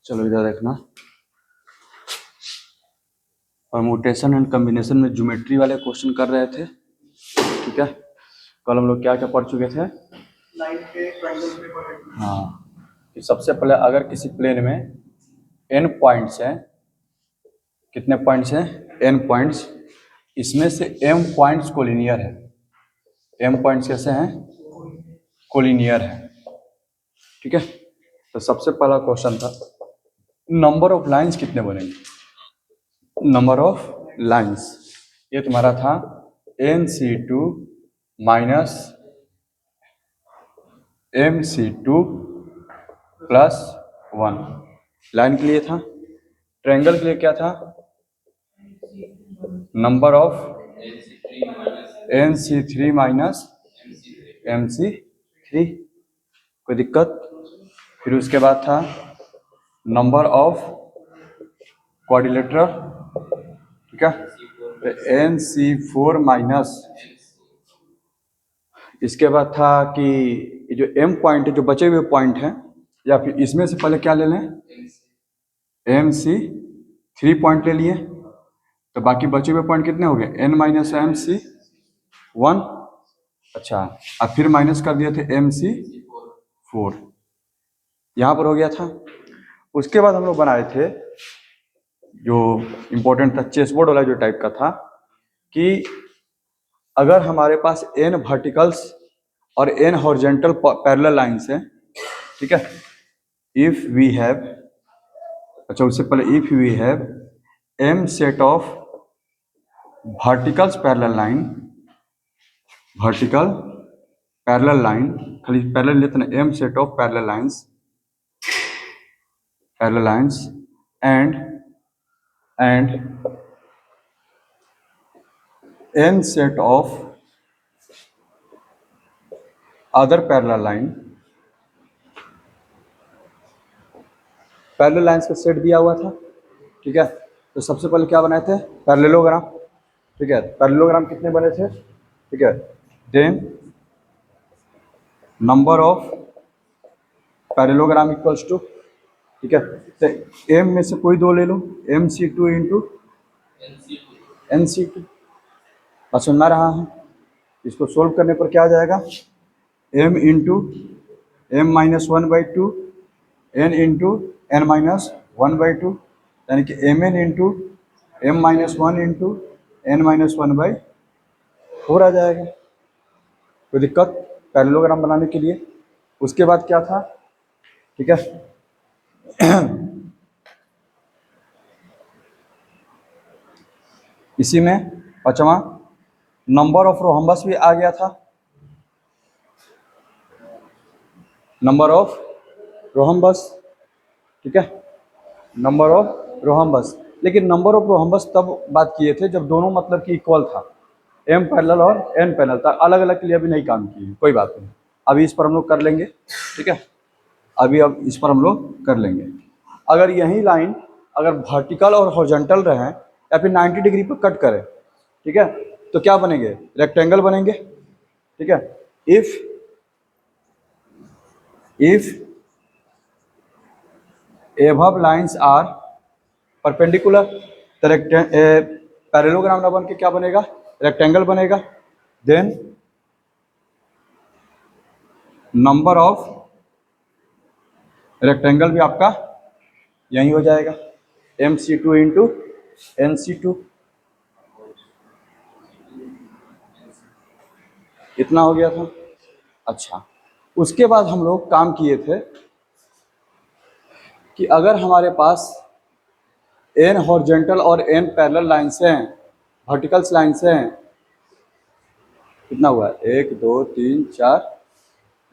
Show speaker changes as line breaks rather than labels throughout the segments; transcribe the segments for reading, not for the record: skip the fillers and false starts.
चलो इधर देखना। परमुटेशन एंड कॉम्बिनेशन में ज्योमेट्री वाले क्वेश्चन कर रहे थे। ठीक है, कल हम लोग क्या क्या पढ़ चुके थे?
लाइन पे ट्रायंगल पे पढ़े।
हाँ, कि सबसे पहले अगर किसी प्लेन में n पॉइंट्स हैं, कितने पॉइंट्स हैं? n points. इसमें से m पॉइंट्स कोलिनियर है। m पॉइंट्स कैसे हैं? कोलिनियर है। ठीक है, तो सबसे पहला क्वेश्चन था नंबर ऑफ लाइंस कितने बनेंगे? नंबर ऑफ लाइंस ये तुम्हारा था NC2 minus MC2 plus 1। Line के लिए था। ट्रायंगल के लिए क्या था? Number of NC3 minus MC3। कोई दिक्कत? फिर उसके बाद था नंबर ऑफ क्वाड्रिलेटरल। ठीक है, तो NC4 माइनस, इसके बाद था कि ये जो M पॉइंट है, जो बचे हुए पॉइंट हैं, या फिर इसमें से पहले क्या ले लें? MC3 पॉइंट ले लिए, तो बाकी बचे हुए पॉइंट कितने हो गए? N minus MC1। अच्छा, अब फिर माइनस कर दिए थे MC4, यहाँ पर हो गया था। उसके बाद हम लोग बनाए थे जो इम्पोर्टेंट था, चेस बोर्ड वाला जो टाइप का था, कि अगर हमारे पास n वर्टिकल्स और n हॉरिजॉन्टल पैरेलल लाइंस हैं, ठीक है, इफ वी हैव, अच्छा उससे पहले if we have m set of verticals parallel line, vertical parallel line, खाली पैरेलल लेते ना, m set of parallel lines and n set of other parallel line. Parallel lines का सेट दिया हुआ था। ठीक है, तो सबसे पहले क्या बनाए थे? पैरेललोग्राम। ठीक है, पैरेललोग्राम कितने बने थे? ठीक है, then number of parallelogram equals to, ठीक है, तो m में से कोई दो ले लो, MC2 इंटू NC2। बात सुन में रहा है? इसको सोल्व करने पर क्या आ जाएगा? m into m minus 1/2 n into n minus 1/2, यानी कि mn into m minus 1 into n minus 1/4 आ जाएगा। कोई दिक्कत पैरेललोग्राम बनाने के लिए? उसके बाद क्या था? ठीक है, इसी में पांचवा नंबर ऑफ रोहम्बस भी आ गया था। नंबर ऑफ रोहम्बस, ठीक है, नंबर ऑफ रोहम्बस। लेकिन नंबर ऑफ रोहम्बस तब बात किए थे जब दोनों मतलब कि इक्वल था, m पैरेलल और n पैरेलल था। अलग अलग के लिए अभी नहीं काम किए, कोई बात नहीं, अभी इस पर हम लोग कर लेंगे। ठीक है, अभी अब इस पर हम लोग कर लेंगे। अगर यही लाइन अगर वर्टिकल और हॉरिजॉन्टल रहे या फिर 90 डिग्री पर कट करें, ठीक है, तो क्या बनेंगे? रेक्टेंगल बनेंगे। ठीक है, if above lines are perpendicular, तो पैरेललोग्राम ना बन के क्या बनेगा? रेक्टेंगल बनेगा। देन नंबर ऑफ रेक्टेंगल भी आपका यही हो जाएगा, MC2 इंटू NC2। इतना हो गया था। अच्छा, उसके बाद हम लोग काम किए थे कि अगर हमारे पास n हॉरिजॉन्टल और n पैरेलल लाइंस हैं, वर्टिकल्स लाइंस हैं, कितना हुआ? 1 2 3 4,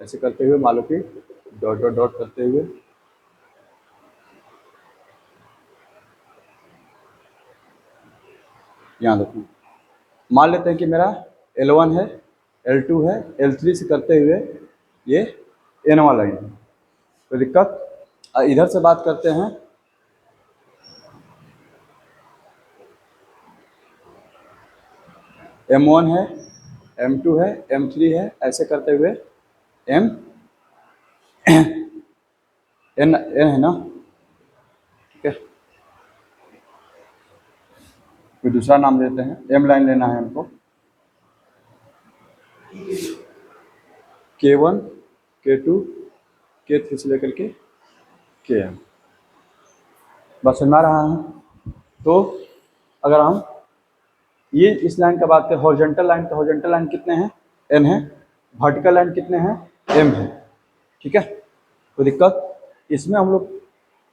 ऐसे करते हुए मान लो कि डॉट डॉट डॉट करते हुए, यहाँ देखो, मान लेते हैं कि मेरा L1 है, L2 है, L3 से करते हुए ये n वाला लाइन है। कोई दिक्कत? इधर से बात करते हैं, M1 है, M2 है, M3 है, ऐसे करते हुए M n है ना, ठीक है, कोई दूसरा नाम देते हैं, एम लाइन लेना है हमको, K1 K2 K3 से लेकर के Km, बस सुना रहा है। तो अगर हम ये इस लाइन का बात करें, हॉरिजॉन्टल लाइन, तो हॉरिजॉन्टल लाइन कितने हैं, n है, वर्टिकल लाइन कितने हैं, m है। ठीक है, कोई दिक्कत इसमें? हम लोग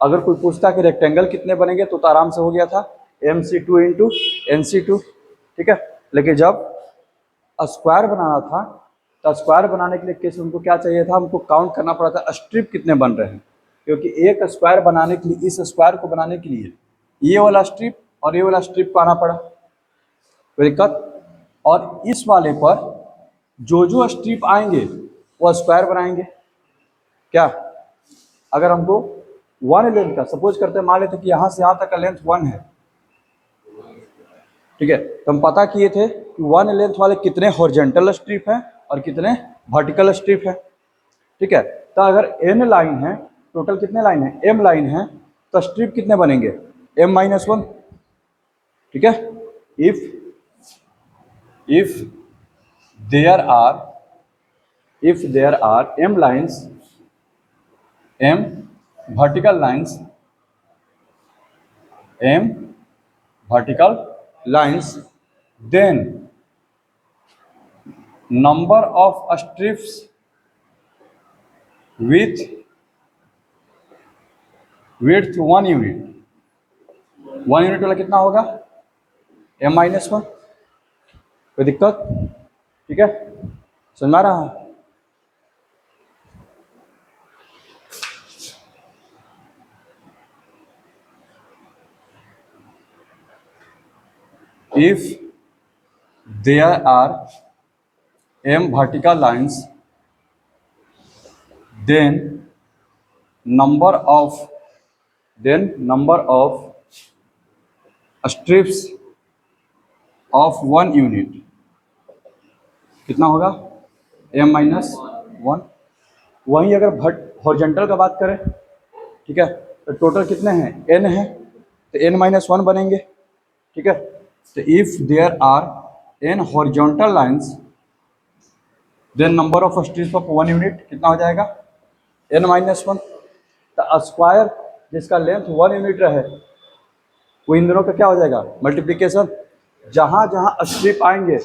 अगर कोई पूछता कि रेक्टेंगल कितने बनेंगे तो आराम से हो गया था, MC2 इंटू NC2। ठीक है, लेकिन जब स्क्वायर बनाना था तो स्क्वायर बनाने के लिए केस हमको क्या चाहिए था, हमको काउंट करना पड़ा था स्ट्रिप कितने बन रहे हैं, क्योंकि एक स्क्वायर बनाने के लिए, इस स्क्वायर को बनाने के लिए ये वाला स्ट्रिप और ये वाला स्ट्रिप पाना पड़ा, कोई दिक्कत? और इस वाले पर जो जो स्ट्रिप आएंगे वो स्क्वायर बनाएंगे। क्या, अगर हमको 1 लेंथ का, सपोज करते हैं, मान लेते कि यहाँ से यहाँ तक का लेंथ 1 है, ठीक है, तो हम पता किए थे कि 1 लेंथ वाले कितने हॉरिजॉन्टल स्ट्रिप हैं और कितने वर्टिकल स्ट्रिप है। ठीक है, तो अगर n लाइन है, टोटल कितने लाइन है, m लाइन है, तो स्ट्रिप कितने बनेंगे, m-1। ठीक है, if there are m lines, m vertical lines, then number of strips with width 1 unit, 1 unit वाला कितना होगा, m-1। कोई दिक्कत? ठीक है, समझ में आ रहा है? If there are m vertical lines, then number of strips of 1 unit कितना होगा, m-1। वहीं अगर हॉरिजॉन्टल का बात करें, ठीक है, तो टोटल कितने हैं, n है, तो n-1 बनेंगे। ठीक है, तो if there are n horizontal lines, then number of strips of 1 unit कितना हो जाएगा, n-1। तो स्क्वायर जिसका लेंथ 1 यूनिट रहे, वो इन दोनों का क्या हो जाएगा, मल्टीप्लिकेशन। जहाँ जहाँ स्ट्रिप आएंगे,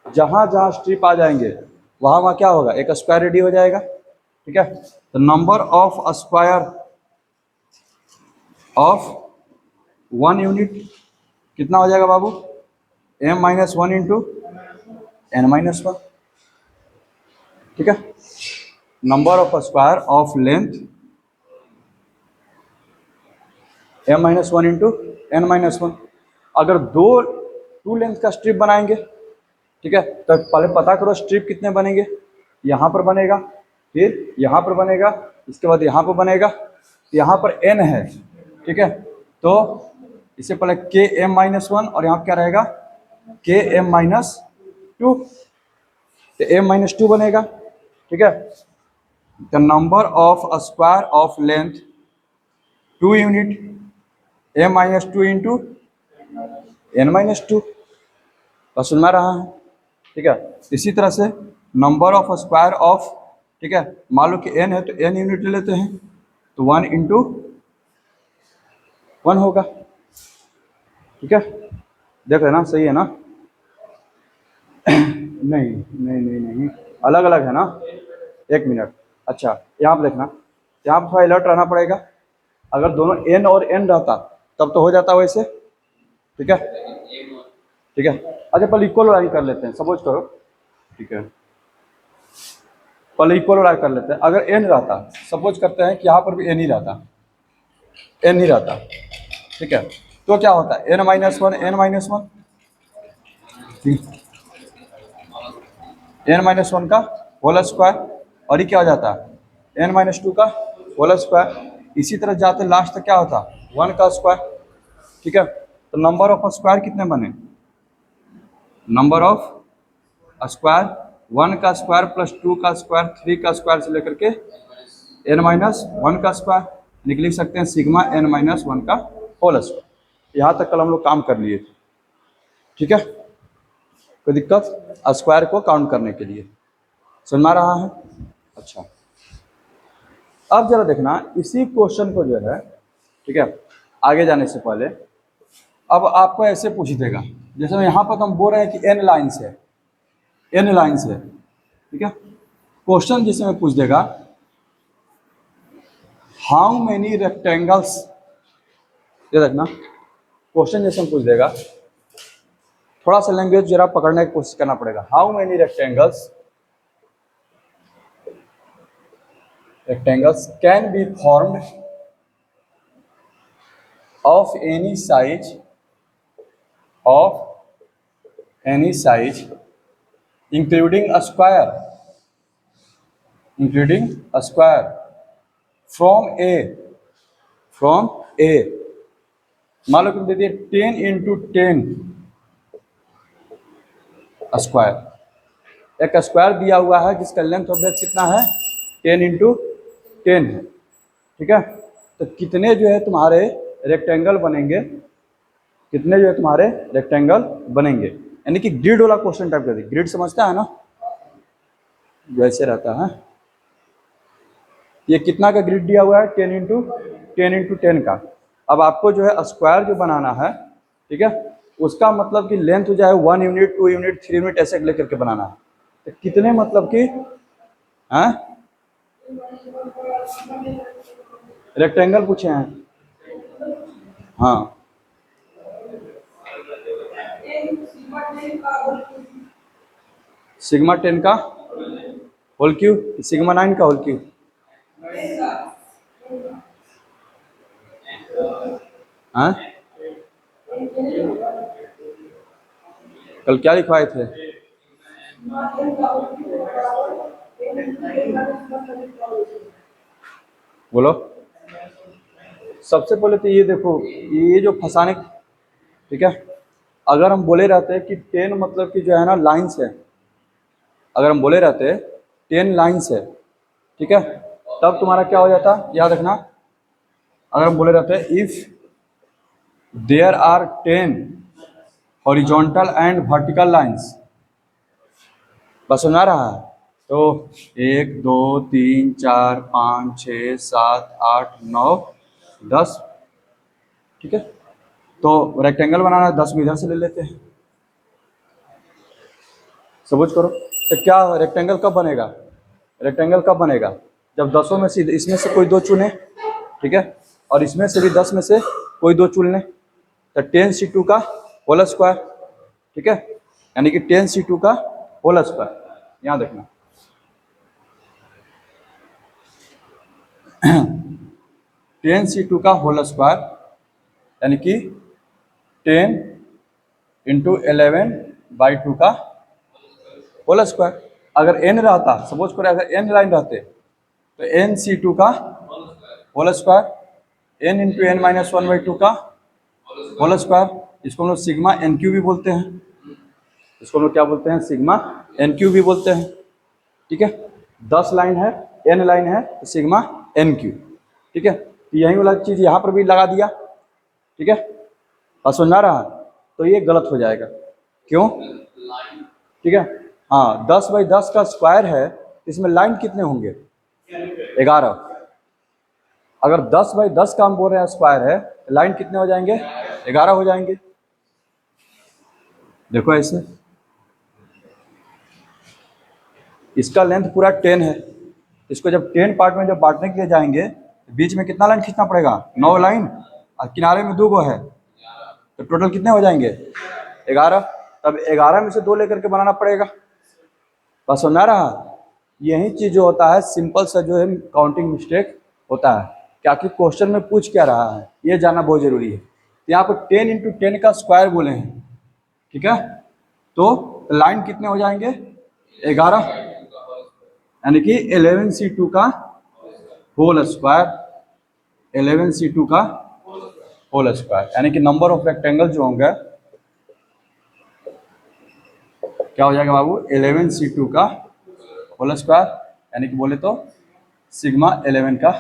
जहाँ जहाँ स्ट्रिप आ जाएंगे वहाँ वहाँ क्या होगा, एक स्क्वायर रेडी हो जाएगा। ठीक है, तो number of square of 1 unit कितना हो जाएगा बाबू, m-1 इंटू n-1। ठीक है, number of square of length m-1 into n-1। अगर टू लेंथ का स्ट्रिप बनाएंगे, ठीक है, तो पहले पता करो स्ट्रिप कितने बनेंगे, यहाँ पर बनेगा, फिर यहाँ पर बनेगा, इसके बाद यहाँ पर बनेगा, यहाँ पर n है। ठीक है, तो इससे पहले Km-1 और यहाँ क्या रहेगा, Km-2, तो m-2 बनेगा। ठीक है, the number of square of length 2 unit, m-2 into n-2, बस सुन में रहा है। ठीक है, इसी तरह से नंबर ऑफ स्क्वायर ऑफ, ठीक है, मान लो कि n है तो n यूनिट ले लेते हैं, तो 1 इंटू 1 होगा। ठीक है, देख रहे ना, सही है ना? नहीं, अलग अलग है ना, 1 मिनट। अच्छा, यहाँ पर देखना, यहाँ पर थोड़ा अलर्ट रहना पड़ेगा। अगर दोनों n और n रहता तब तो हो जाता वैसे। ठीक है, ठीक है, अच्छा पहले इक्वल वाला कर लेते हैं, सपोज करो। ठीक है, पहले इक्वल वाला कर लेते हैं। अगर n रहता, सपोज करते हैं कि यहाँ पर भी n ही रहता, ठीक है, तो क्या होता है, n-1 n-1 का होल स्क्वायर, और ये क्या हो जाता है, n-2 का होल स्क्वायर। इसी तरह जाते लास्ट तक क्या होता, 1 का स्क्वायर। ठीक है, तो नंबर ऑफ स्क्वायर कितने बने, नंबर ऑफ स्क्वायर 1 का स्क्वायर प्लस 2 का स्क्वायर, 3 का स्क्वायर से लेकर के n-1 का स्क्वायर। यानी कि लिख सकते हैं सिग्मा n माइनस 1 का होल स्क्वायर। यहाँ तक कल हम लोग काम कर लिए थे, ठीक है। कोई दिक्कत? स्क्वायर को काउंट करने के लिए समझ में आ रहा है? अच्छा, अब जरा देखना इसी क्वेश्चन को जो है, ठीक है, आगे जाने से पहले अब आपको ऐसे पूछ देगा, जैसे यहाँ पर तो हम बोल रहे हैं कि n लाइन्स है, n लाइन्स है, ठीक है। क्वेश्चन जिसमें पूछ देगा हाउ मेनी रेक्टेंगल्स, ये देखना क्वेश्चन जैसे पूछ देगा, थोड़ा सा लैंग्वेज जरा पकड़ने की कोशिश करना पड़ेगा। How many rectangles can be formed of any size including a square from a मान लो कि दे दिए 10 into 10 स्क्वायर। एक स्क्वायर दिया हुआ है जिसका लेंथ ऑफ ब्रेथ कितना है 10 into 10 है, ठीक है। तो कितने जो है तुम्हारे रेक्टेंगल बनेंगे, कितने जो है तुम्हारे रेक्टेंगल बनेंगे, यानी कि ग्रिड वाला क्वेश्चन टाइप कर दी। ग्रिड समझता है ना, जैसे रहता है ये कितना का ग्रिड दिया हुआ है 10 into 10 का। अब आपको जो है स्क्वायर जो बनाना है, ठीक है, उसका मतलब कि लेंथ जो है 1 यूनिट 2 यूनिट 3 यूनिट ऐसे लेकर के बनाना है। तो कितने मतलब कि रेक्टेंगल पूछे हैं, हाँ सिग्मा 10 का होल क्यूब, सिग्मा 9 का होल क्यूब, हाँ कल क्या लिखवाए थे? बोलो। सबसे पहले तो ये देखो, ये जो फंसाने, ठीक है, अगर हम बोले रहते हैं कि 10 मतलब कि जो है ना लाइन्स है, अगर हम बोले रहते 10 लाइन्स है, ठीक है, तब तुम्हारा क्या हो जाता, याद रखना। अगर हम बोले रहते if there are 10 horizontal and vertical lines, बस सुना रहा है, तो 1 2 3 4 5 6 7 8 9 10, ठीक है। तो रेक्टेंगल बनाना है 10 में इधर से ले लेते हैं, सबूत करो। तो क्या रेक्टेंगल कब बनेगा? रेक्टेंगल कब बनेगा जब 10 में से इसमें से कोई 2 चुने, ठीक है, और इसमें से भी 10 में से कोई 2 चुन लें, तो 10c2 का होल स्क्वायर, ठीक है, यानी कि 10c2 का होल स्क्वायर। यहाँ देखना 10c2 का होल स्क्वायर यानी कि 10 into 11/2 का होल स्क्वायर। अगर n रहता, सपोज करें अगर n लाइन रहते तो nc2 का whole square, n into n minus 1/2 का होल स्क्वायर। इसको हम लोग सिग्मा nq भी बोलते हैं, इसको हम लोग क्या बोलते हैं, सिग्मा nq भी बोलते हैं, ठीक है। 10 लाइन है, n लाइन है, तो सिग्मा nq, ठीक है। तो यही वाला चीज़ यहाँ पर भी लगा दिया, ठीक है, और सुन रहा, तो ये गलत हो जाएगा, क्यों, ठीक है। हाँ 10/10 का स्क्वायर है, इसमें लाइन कितने होंगे 11। अगर 10/10 का हम बोल रहे हैं स्क्वायर है, लाइन कितने हो जाएंगे 11 हो जाएंगे। देखो ऐसे, इसका लेंथ पूरा 10 है, इसको जब 10 पार्ट में जब बांटने के लिए जाएंगे, बीच में कितना लाइन खींचना पड़ेगा 9 लाइन, और किनारे में 2 गो है, तो टोटल कितने हो जाएंगे 11। तब 11 में से 2 लेकर के बनाना पड़ेगा, बस सुना रहा। यही चीज़ जो होता है सिंपल सा जो है काउंटिंग मिस्टेक होता है, क्या कि क्वेश्चन में पूछ क्या रहा है ये जानना बहुत जरूरी है। तो यहाँ पर 10 into 10 का स्क्वायर बोले हैं, ठीक है, तो लाइन कितने हो जाएंगे 11, यानी कि 11c2 का होल स्क्वायर, 11c2 का होल स्क्वायर, यानी कि नंबर ऑफ रेक्टेंगल जो होंगे क्या हो जाएगा बाबू 11c2 का होल स्क्वायर, यानी कि बोले तो सिग्मा 11 का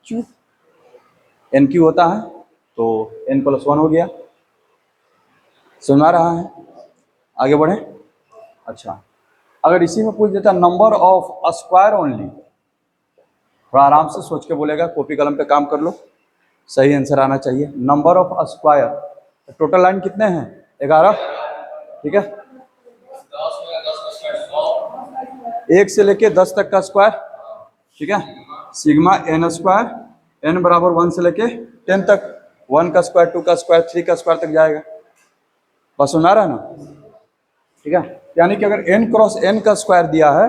क्यूब। एन क्यू होता है तो n प्लस 1 हो गया। सुना रहा है? आगे बढ़े। अच्छा, अगर इसी में पूछ देता नंबर ऑफ स्क्वायर ओनली, थोड़ा आराम से सोच के बोलेगा, कॉपी कलम पे काम कर लो, सही आंसर आना चाहिए। Number of square, total line कितने हैं? 11। ठीक है, 1 से लेके 10 तक का स्क्वायर। ठीक है, सिग्मा n स्क्वायर, n बराबर 1 से लेके 10 तक, 1 का स्क्वायर, 2 का स्क्वायर, 3 का स्क्वायर तक जाएगा। बस सुना रहा है ना? ठीक है, यानी कि अगर n क्रॉस n का स्क्वायर दिया है,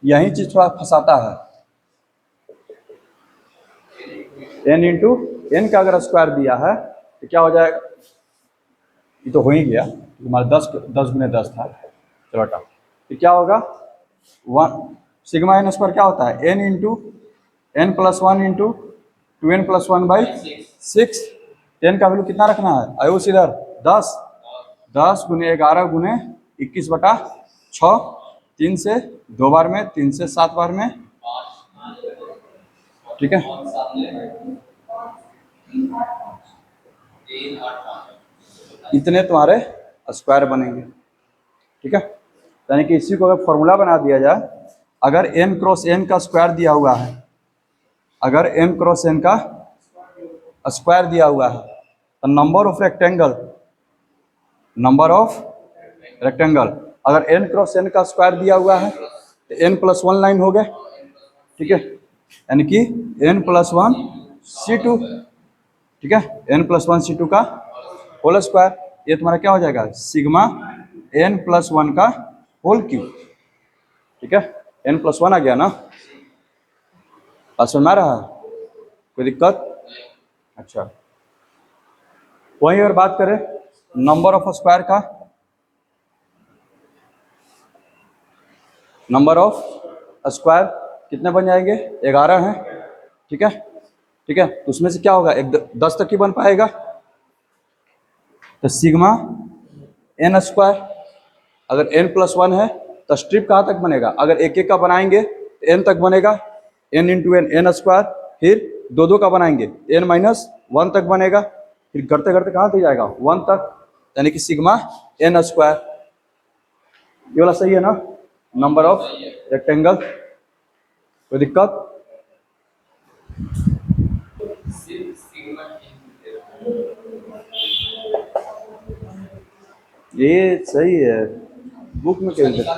यही चीज थोड़ा फंसाता है। n इंटू n का अगर स्क्वायर दिया है तो क्या हो जाएगा? ये तो हो ही गया, हमारा 10 गुने 10 था। चलो हटाओ, तो क्या होगा? 1 सिग्मा n स्क्वायर क्या होता है? n into n plus 1 into 2n plus 1 by 6। 10 का वैल्यू कितना रखना है आयुष इधर? 10। 10 गुने 11 गुने 21 बटा 6, 3 से 2 बार में, 3 से 7 बार में। ठीक है, इतने तुम्हारे स्क्वायर बनेंगे। ठीक है, यानी कि इसी को अगर फॉर्मूला बना दिया जाए, अगर n क्रॉस n का स्क्वायर दिया हुआ है, अगर n क्रॉस n का स्क्वायर दिया हुआ है, तो number of rectangle, number of rectangle, अगर n क्रॉस n का स्क्वायर दिया हुआ है तो n प्लस 1 लाइन हो गए। ठीक है, यानी कि n प्लस 1 C2। ठीक है, n प्लस 1 C2 का होल स्क्वायर, ये तुम्हारा क्या हो जाएगा? सिग्मा n प्लस 1 का होल क्यूब। ठीक है, n प्लस 1 आ गया ना? बात सुन में रहा है? कोई दिक्कत? अच्छा, वहीं अगर बात करें नंबर ऑफ स्क्वायर का, नंबर ऑफ स्क्वायर कितने बन जाएंगे? 11 हैं। ठीक है, ठीक है, तो उसमें से क्या होगा? 10 तक ही बन पाएगा, तो सिग्मा n स्क्वायर, अगर n प्लस 1 है तो स्ट्रिप कहाँ तक बनेगा? अगर एक एक का बनाएंगे तो n तक बनेगा, n इंटू n स्क्वायर, फिर 2 का बनाएंगे n माइनस 1 तक बनेगा, फिर करते करते कहाँ तक जाएगा? 1 तक, यानी कि सिग्मा n स्क्वायर। ये वाला सही है ना? Number of rectangle. कोई दिक्कत? ये सही है, बुक में क्या लिखा?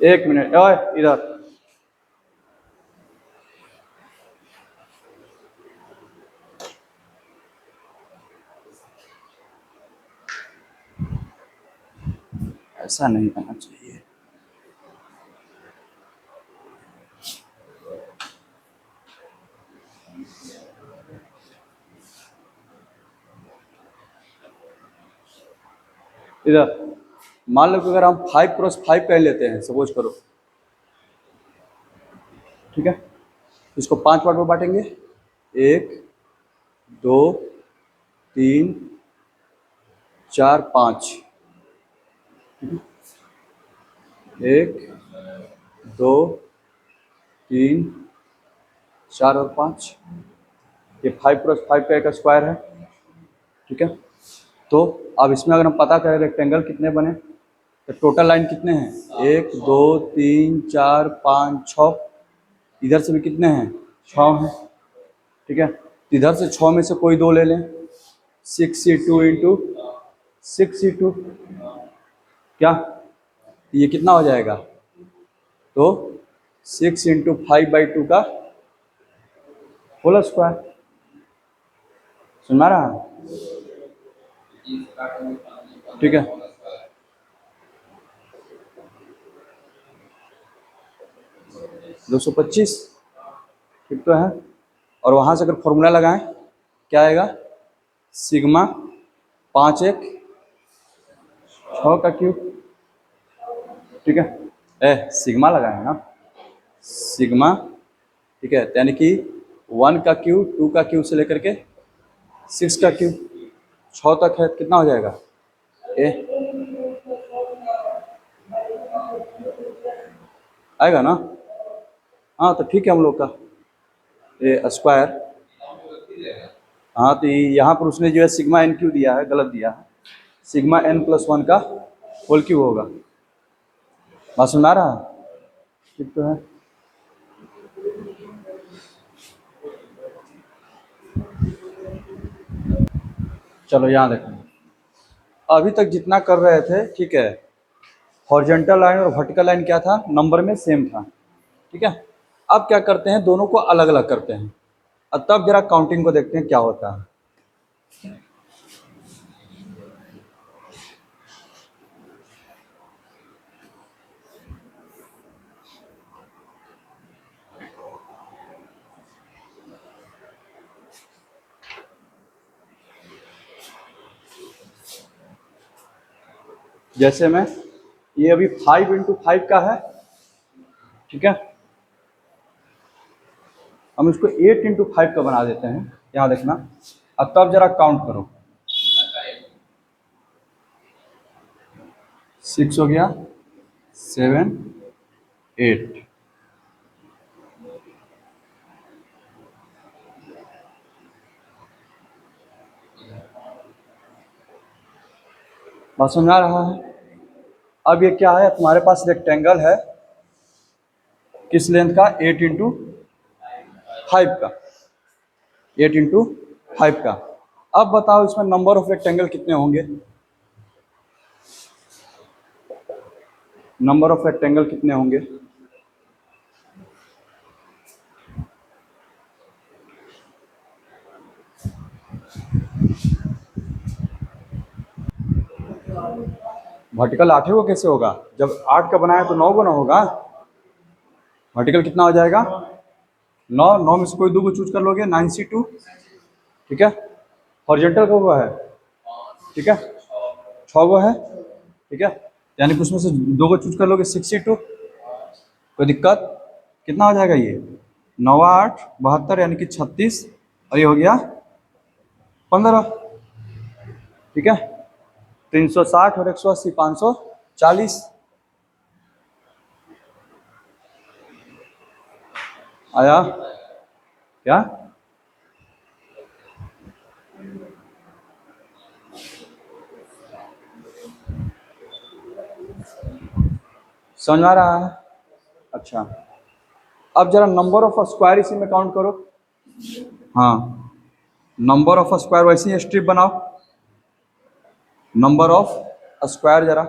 एक मिनट, ओए इधर, ऐसा नहीं करना चाहिए। इधर मान लो कि अगर हम 5 क्रॉस 5 कह लेते हैं, सपोज करो। ठीक है, इसको 5 पार्ट में बांटेंगे, 1 2 3 4 5। 1 2 3 4 और 5, ये 5 क्रॉस 5 का एक स्क्वायर है। ठीक है, तो अब इसमें अगर हम पता करें रेक्टेंगल कितने बने, तो टोटल लाइन कितने हैं? 1 2 3 4 5 6, इधर से भी कितने हैं? 6 हैं। ठीक है, इधर से 6 में से कोई 2 ले लें, 6C2 इंटू 6C2, क्या ये कितना हो जाएगा? तो 6 इंटू 5/2 का होल स्क्वायर। सुना रहा है? ठीक है, 225, ठीक तो है। और वहाँ से अगर फॉर्मूला लगाएं, क्या आएगा? सिग्मा 5 1 6 का क्यूब। ठीक है, सिग्मा लगाए ना, सिग्मा। ठीक है, यानी कि 1 का क्यूब, 2 का क्यूब से लेकर के 6 का क्यूब, 6 तक है, कितना हो जाएगा? आएगा ना?
हाँ तो ठीक है हम लोग का ये स्क्वायर। हाँ तो यहाँ पर उसने जो है सिग्मा एन क्यू दिया है, गलत दिया है, सिग्मा एन प्लस वन का होल क्यू होगा। बात सुन आ रहा है? ठीक तो है। चलो यहाँ देखो, अभी तक जितना कर रहे थे ठीक है, हॉरिजॉन्टल लाइन और वर्टिकल लाइन क्या था, नंबर में सेम था, ठीक है। अब क्या करते हैं, दोनों को अलग अलग करते हैं, और तब जरा काउंटिंग को देखते हैं क्या होता है। जैसे में ये अभी 5 × 5 का है, ठीक है, हम इसको 8 × 5 का बना देते हैं, यहाँ देखना। अब तब जरा काउंट करो, 6 हो गया, 7, 8। बात समझ आ रहा है? अब ये क्या है, तुम्हारे पास रेक्टेंगल है, किस लेंथ का, 8 × 5 का, 8 × 5 का। अब बताओ इसमें नंबर ऑफ रेक्टेंगल कितने होंगे, नंबर ऑफ रेक्टेंगल कितने होंगे? वर्टिकल 8 को कैसे होगा, जब 8 का बनाया तो 9 गुना होगा। वर्टिकल कितना हो जाएगा, 9, 9 में से कोई 2 को चूज कर लोगे, 9c2, ठीक है। हॉरिजॉन्टल का हुआ है, ठीक है, 6 गो है, ठीक है, यानी कि उसमें से 2 को चूज कर लोगे, 6c2, कोई दिक्कत? कितना हो जाएगा ये, 9 8 72 यानी कि 36, और ये हो गया 15, ठीक है। 360 और 180 540 आया क्या? समझ में आ रहा है? अच्छा, अब जरा नंबर ऑफ स्क्वायर इसी में काउंट करो। हाँ, नंबर ऑफ स्क्वायर वैसे ही स्ट्रिप बनाओ, नंबर ऑफ स्क्वायर जरा,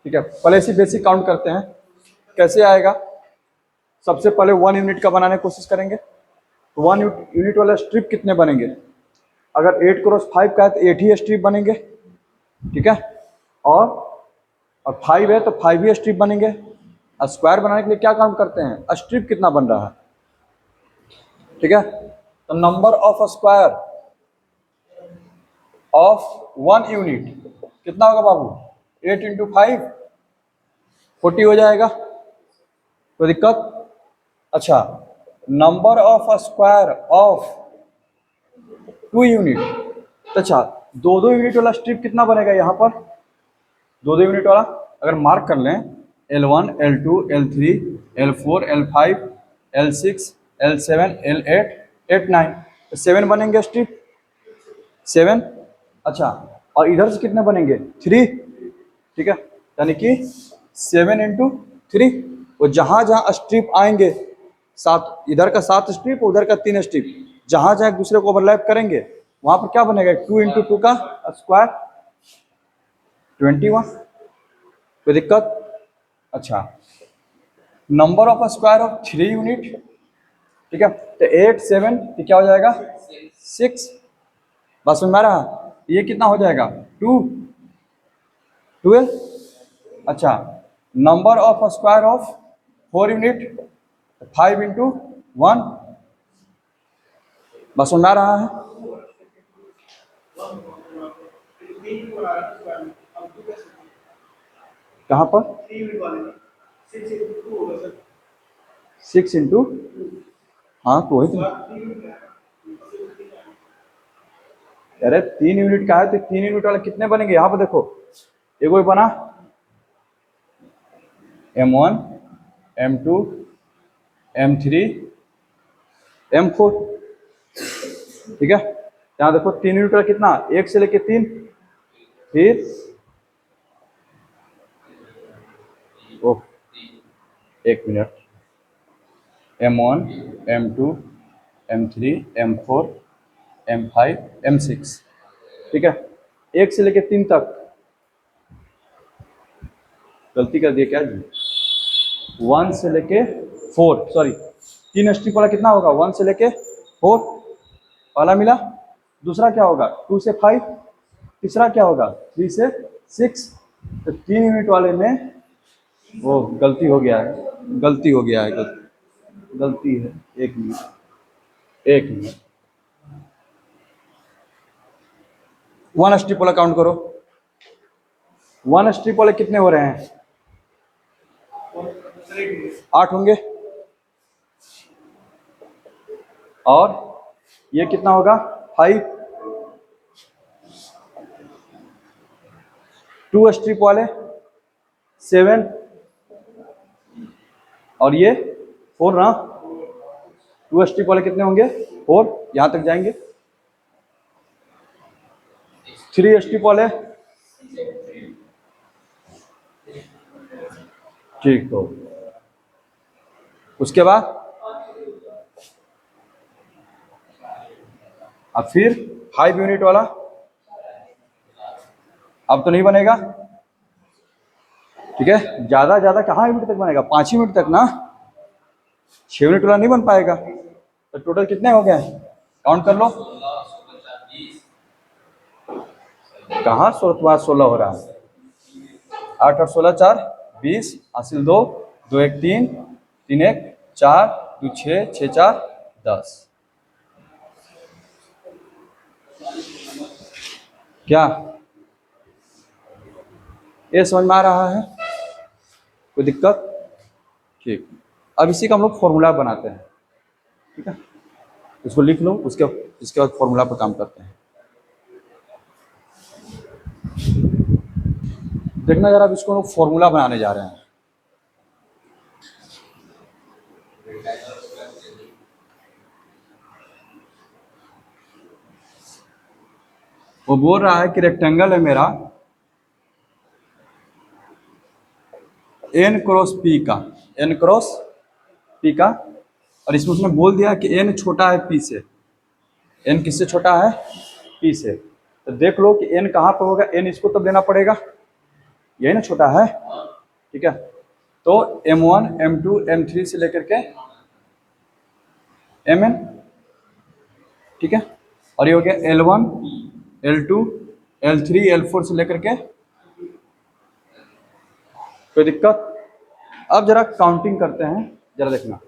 ठीक है। पहले इसी बेसिक काउंट करते हैं, कैसे आएगा। सबसे पहले 1 यूनिट का बनाने की कोशिश करेंगे, तो 1 यूनिट वाला स्ट्रिप कितने बनेंगे, अगर 8 × 5 का है तो 8 ही स्ट्रिप बनेंगे, ठीक है, और 5 है तो 5 ही स्ट्रिप बनेंगे। स्क्वायर बनाने के लिए क्या काम करते हैं, स्ट्रिप कितना बन रहा है, ठीक है। तो number of square of 1 unit कितना होगा बाबू, 8 × 5 40 हो जाएगा, कोई दिक्कत? अच्छा, number of square of 2 unit, अच्छा 2 यूनिट वाला स्ट्रिप कितना बनेगा यहाँ पर, 2 यूनिट वाला अगर मार्क कर लें, L1 L2 L3 L4 L5 L6 L7 L8 8 9, तो 7 बनेंगे स्ट्रिप, 7। अच्छा, और इधर से कितने बनेंगे, 3, ठीक है, यानी कि 7 × 3, वो जहाँ जहाँ स्ट्रिप आएंगे, 7 इधर का 7 स्ट्रिप, उधर का 3 स्ट्रिप, जहाँ जहाँ एक दूसरे को ओवरलैप करेंगे वहाँ पर क्या बनेगा, 2 × 2 का स्क्वायर 21, कोई दिक्कत? अच्छा, number of square of 3 unit, ठीक है, तो 8 7 तो क्या हो जाएगा, 6। बस में आ रहा, ये कितना हो जाएगा, 2 12। अच्छा, number of square of 4 unit, 5 × 1, बस में आ रहा है। कहाँ पर, 6 × हाँ तो वही तो, अरे 3 यूनिट का है तो 3 यूनिट वाला कितने बनेंगे, यहाँ पर देखो, एक बना M1 M2 M3 M4, ठीक है। यहाँ देखो 3 यूनिट वाला कितना, 1 से लेके 3, फिर ओ 1 minute, M1 M2 M3 M4 M5 M6, ठीक है। 1 से लेके 3 तक, गलती कर दिया क्या जी, 1 से लेके 4, सॉरी 3 स्ट्रिप वाला कितना होगा, 1 से लेके 4, पहला मिला। दूसरा क्या होगा, 2 से 5, तीसरा क्या होगा, 3 से 6। तो 3 यूनिट वाले में वो गलती हो गया है, गलती हो गया है, गलती है। 1 मिनट, 1 मिनट, 1 स्ट्रिप वाला काउंट करो। 1 स्ट्रिप वाले कितने हो रहे हैं, 8 होंगे। और ये कितना होगा, 5। 2 स्ट्रिप वाले 7, और ये 4 ना। 2 स्ट्रिप वाले कितने होंगे, 4, यहां तक जाएंगे। 3 स्ट्रिप वाले, ठीक। तो उसके बाद अब फिर 5 यूनिट वाला, अब तो नहीं बनेगा, ठीक है। ज्यादा ज्यादा कहाँ यूनिट तक बनेगा, 5 यूनिट तक ना, 6 यूनिट वाला नहीं बन पाएगा। तो टोटल कितने हो गए, काउंट कर लो। कहाँ 16 16 हो रहा है, 8 और 16 4, 20 हासिल 2, 2 1 3, 3 1 4, 2 6, 6 4 10। क्या ये समझ में आ रहा है, कोई दिक्कत, ठीक। अब इसी का हम लोग फॉर्मूला बनाते हैं, ठीक है। इसको लिख लो, इसके बाद फॉर्मूला पर काम करते हैं। देखना जरा, अब इसको हम लोग फॉर्मूला बनाने जा रहे हैं। वो बोल रहा है कि रेक्टेंगल है मेरा n क्रॉस p का, n क्रॉस p का, और इसमें उसने बोल दिया कि n छोटा है p से। n किससे छोटा है, p से। तो देख लो कि n कहाँ पर होगा, n इसको तब लेना पड़ेगा, यही ना छोटा है, ठीक है। तो m1 m2 m3 से लेकर के mn, ठीक है। और ये हो गया L1 L2 L3 L4 से लेकर के, कोई दिक्कत। अब जरा काउंटिंग करते हैं, जरा देखना।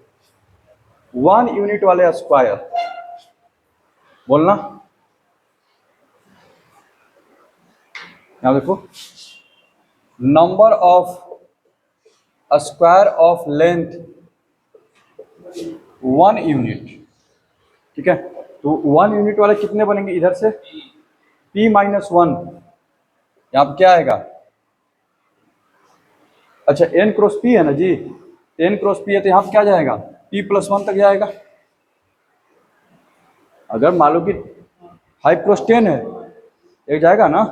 1 यूनिट वाले स्क्वायर, बोलना, यहां देखो, number of square of length 1 unit, ठीक है। तो 1 यूनिट वाले कितने बनेंगे, इधर से p माइनस 1, यहाँ पर क्या आएगा, अच्छा n क्रॉस p है ना जी, n क्रॉस p है तो यहाँ पर क्या जाएगा, p प्लस 1 तक जाएगा। अगर मान लो कि 5 क्रॉस 10 है, एक जाएगा ना,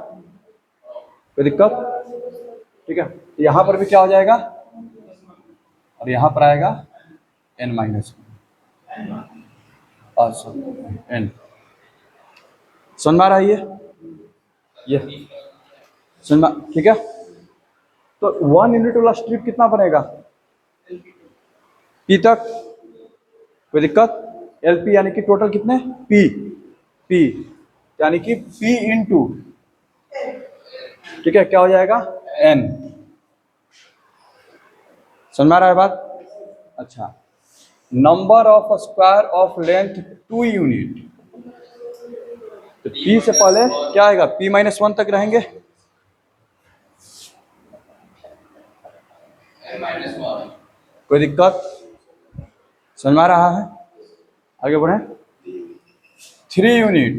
कोई दिक्कत, ठीक है। यहाँ पर भी क्या हो जाएगा, और यहाँ पर आएगा n माइनस 1, n। समझ में आ रहा है ये समझ में, ठीक है। तो 1 यूनिट वाला स्ट्रिप कितना बनेगा, p तक, कोई दिक्कत। LP यानी कि टोटल कितने, p यानी कि p इंटू, ठीक है, क्या हो जाएगा, n। समझ में आ रहा है बात, अच्छा। Number of square of length 2 unit, तो p से पहले क्या आएगा, p माइनस 1 तक रहेंगे, कोई दिक्कत, समझ में आ रहा है, आगे बढ़े। 3 यूनिट,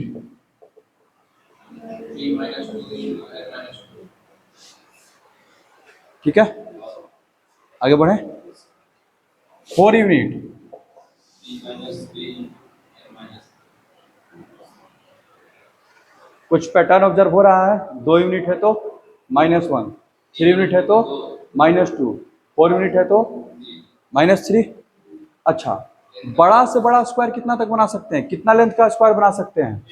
ठीक है। आगे बढ़े, 4 यूनिट, कुछ पैटर्न ऑब्जर्व हो रहा है। 2 यूनिट है तो -1, 3 यूनिट है तो -2, 4 यूनिट है तो -3। अच्छा, बड़ा से बड़ा स्क्वायर कितना तक बना सकते हैं, कितना लेंथ का स्क्वायर बना सकते हैं?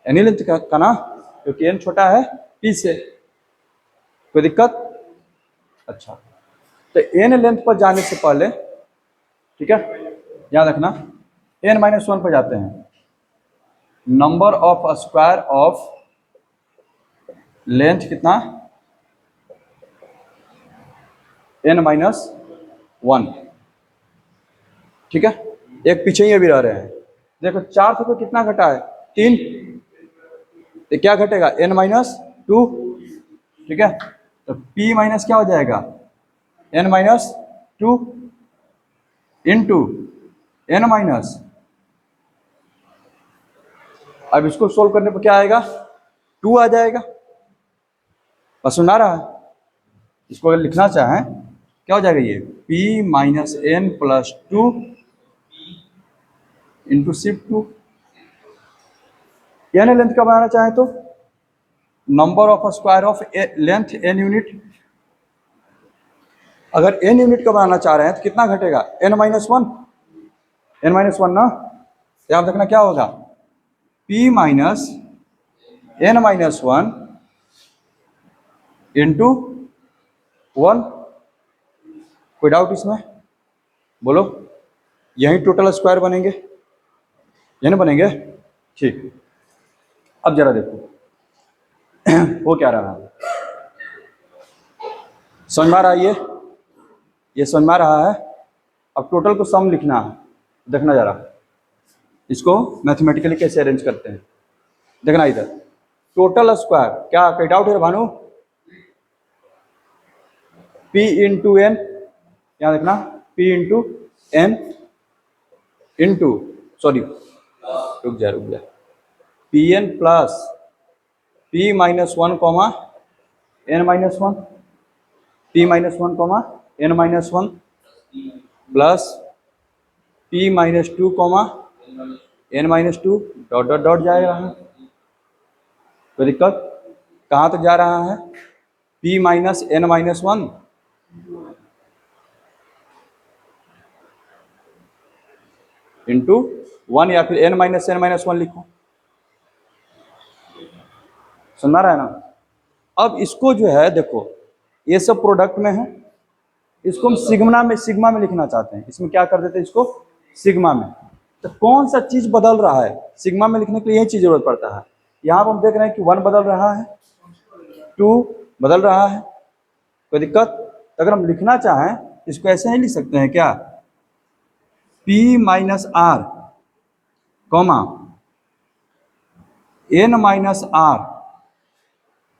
एनी लेंथ का ना, क्योंकि n छोटा है p से। कोई दिक्कत? अच्छा, तो n लेंथ पर जाने से पहले, ठीक है, याद रखना, n-1 पर जाते हैं। Number of square of length कितना? n-1, ठीक है। एक पीछे ही अभी रह रहे हैं। देखो 4 से तो कितना घटा है? 3, तो क्या घटेगा? n-2, ठीक है। तो p माइनस क्या हो जाएगा? n-2 इंटू n-, अब इसको सोल्व करने पर क्या आएगा? 2 आ जाएगा। बस सुना रहा है, इसको अगर लिखना चाहें क्या हो जाएगा? ये p minus n plus 2 into सिर्फ 2। n लेंथ का बनाना चाहें तो number of square of length n unit, अगर n यूनिट का बनाना चाह रहे हैं तो कितना घटेगा? n-1, n-1 ना, याद रखना क्या होगा? p minus n-1 into 1। कोई डाउट इसमें? बोलो, यही टोटल स्क्वायर बनेंगे, ये ना बनेंगे? ठीक, अब जरा देखो वो क्या रहा है, समझ में आ रहा है? ये समझ में आ रहा है। अब टोटल को सम लिखना है, देखना जरा इसको मैथमेटिकली कैसे अरेंज करते हैं। देखना इधर, टोटल स्क्वायर, क्या कोई डाउट है भानु? p इंटू एन, यहाँ देखना, p into n into, sorry रुक जा, p n plus p-1 comma n-1, p-1 comma n-1 plus p-2 comma n-2 dot dot dot जाएगा। कोई दिक्कत? कहाँ तक जा रहा है? p माइनस n-1 इंटू 1, या फिर n-1 लिखो, सुना रहा है ना? अब इसको जो है देखो, ये सब प्रोडक्ट में है, इसको हम सिग्मा में लिखना चाहते हैं। इसमें क्या कर देते हैं? इसको सिग्मा में। तो कौन सा चीज बदल रहा है? सिग्मा में लिखने के लिए यही चीज जरूरत पड़ता है। यहाँ पर हम देख रहे हैं कि 1 बदल रहा है, 2 बदल रहा है। कोई दिक्कत? अगर हम लिखना चाहें इसको ऐसे ही लिख सकते हैं क्या? p minus R comma n-r,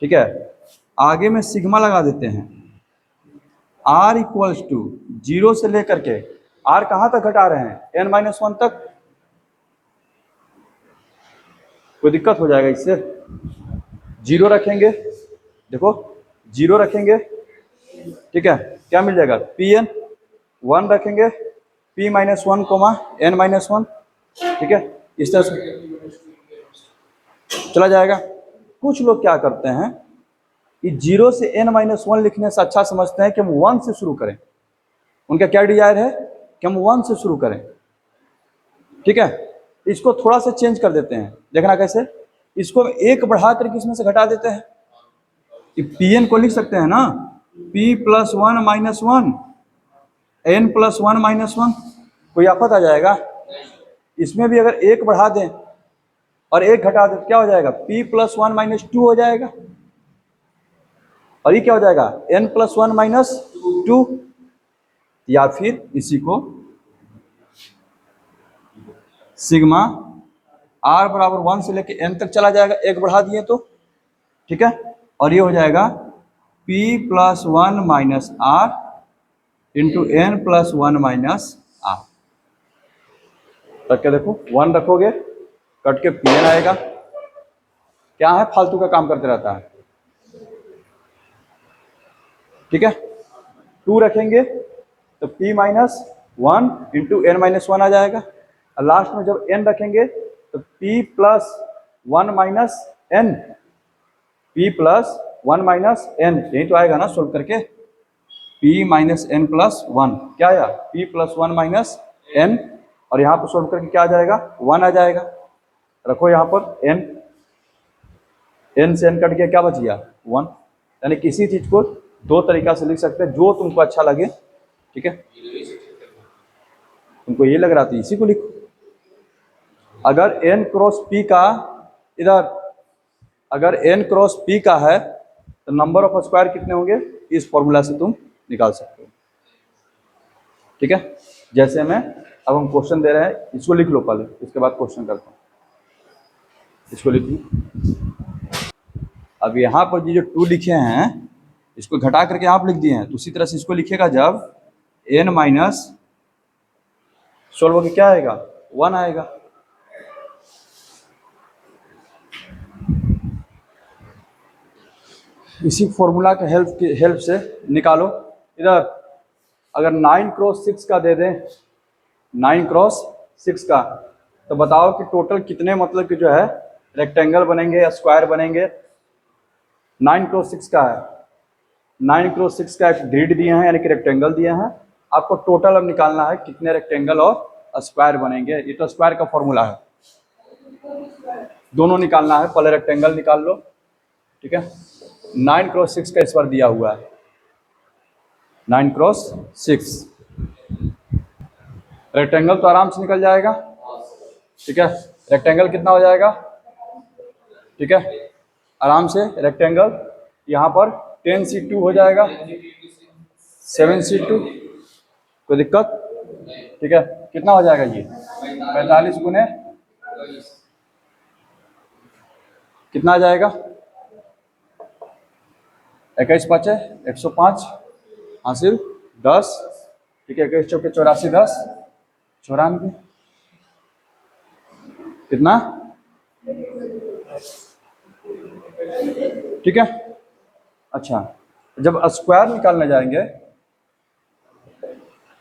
ठीक है, आगे में सिग्मा लगा देते हैं। r इक्वल्स टू 0 से लेकर के r कहाँ तक घटा रहे हैं? n-1 तक। कोई दिक्कत हो जाएगा इससे? 0 रखेंगे, देखो 0 रखेंगे, ठीक है, क्या मिल जाएगा? pn, 1 रखेंगे, p-1 कोमा n-1, ठीक है, इस तरह से चला जाएगा। कुछ लोग क्या करते हैं कि 0 से n-1 लिखने से अच्छा समझते हैं कि हम 1 से शुरू करें। उनका क्या डिजायर है कि हम 1 से शुरू करें, ठीक है। इसको थोड़ा सा चेंज कर देते हैं, देखना कैसे। इसको 1 बढ़ा करके इसमें से घटा देते हैं। pn को लिख सकते हैं ना, p+1 - 1 n+1 - 1, कोई आफत आ जाएगा? इसमें भी अगर 1 बढ़ा दें और 1 घटा दें तो क्या हो जाएगा? p+1 - 2 हो जाएगा। और ये क्या हो जाएगा? n+1 - 2। या फिर इसी को सिग्मा r बराबर 1 से लेके n तक चला जाएगा, 1 बढ़ा दिए तो, ठीक है। और ये हो जाएगा p+1 - r into n+1 - r। रख के देखो, 1 रखोगे कट के pn आएगा। क्या है? फालतू का काम करते रहता है। ठीक है, 2 रखेंगे तो p minus 1 into n minus 1 आ जाएगा, और लास्ट में जब n रखेंगे तो p plus 1 minus n, p plus 1 minus n, यही तो आएगा ना सोल्व करके, p माइनस एन प्लस 1, क्या आया p प्लस 1 माइनस एन, और यहाँ पर सोल्व करके क्या आ जाएगा 1 आ जाएगा। रखो यहाँ पर n, n से n कट गया, क्या बच गया 1। यानी किसी चीज को दो तरीका से लिख सकते हैं, जो तुमको अच्छा लगे, ठीक है। तुमको ये लग रहा था इसी को लिखो। अगर n क्रॉस p का इधर, अगर n क्रॉस p का है तो नंबर ऑफ स्क्वायर कितने होंगे, इस फॉर्मूला से तुम निकाल सकते हो, ठीक है। जैसे मैं अब हम क्वेश्चन दे रहे हैं, इसको लिख लो पहले, इसके बाद क्वेश्चन करता हूँ। इसको लिख लो। अब यहाँ पर ये जो 2 लिखे हैं इसको घटा करके आप लिख दिए हैं, तो उसी तरह से इसको लिखिएगा, जब n माइनस सोल्व होकर क्या आएगा 1 आएगा। इसी फॉर्मूला के हेल्प से निकालो। इधर अगर 9 क्रॉस 6 का दे दें, 9 क्रॉस 6 का, तो बताओ कि टोटल कितने मतलब कि जो है रेक्टेंगल बनेंगे या स्क्वायर बनेंगे। 9 क्रॉस 6 का है, 9 क्रॉस 6 का एक ग्रिड दिए हैं, यानी कि रेक्टेंगल दिए हैं। आपको टोटल अब निकालना है कितने रेक्टेंगल और स्क्वायर बनेंगे। ये तो स्क्वायर का फॉर्मूला है, दोनों निकालना है। पहले रेक्टेंगल निकाल लो, ठीक है। 9 क्रॉस 6 का इस बार दिया हुआ है, 9 क्रॉस 6 रेक्टेंगल तो आराम से निकल जाएगा, ठीक है। रेक्टेंगल कितना हो जाएगा, ठीक है, आराम से रेक्टेंगल यहाँ पर 10c2 हो जाएगा, 7c2, कोई दिक्कत, ठीक है। कितना हो जाएगा ये 45 गुने कितना आ जाएगा 21 5 105 हासिल 10, ठीक है। 21 चौके 84 10 94 कितना, ठीक है। अच्छा, जब स्क्वायर निकालने जाएंगे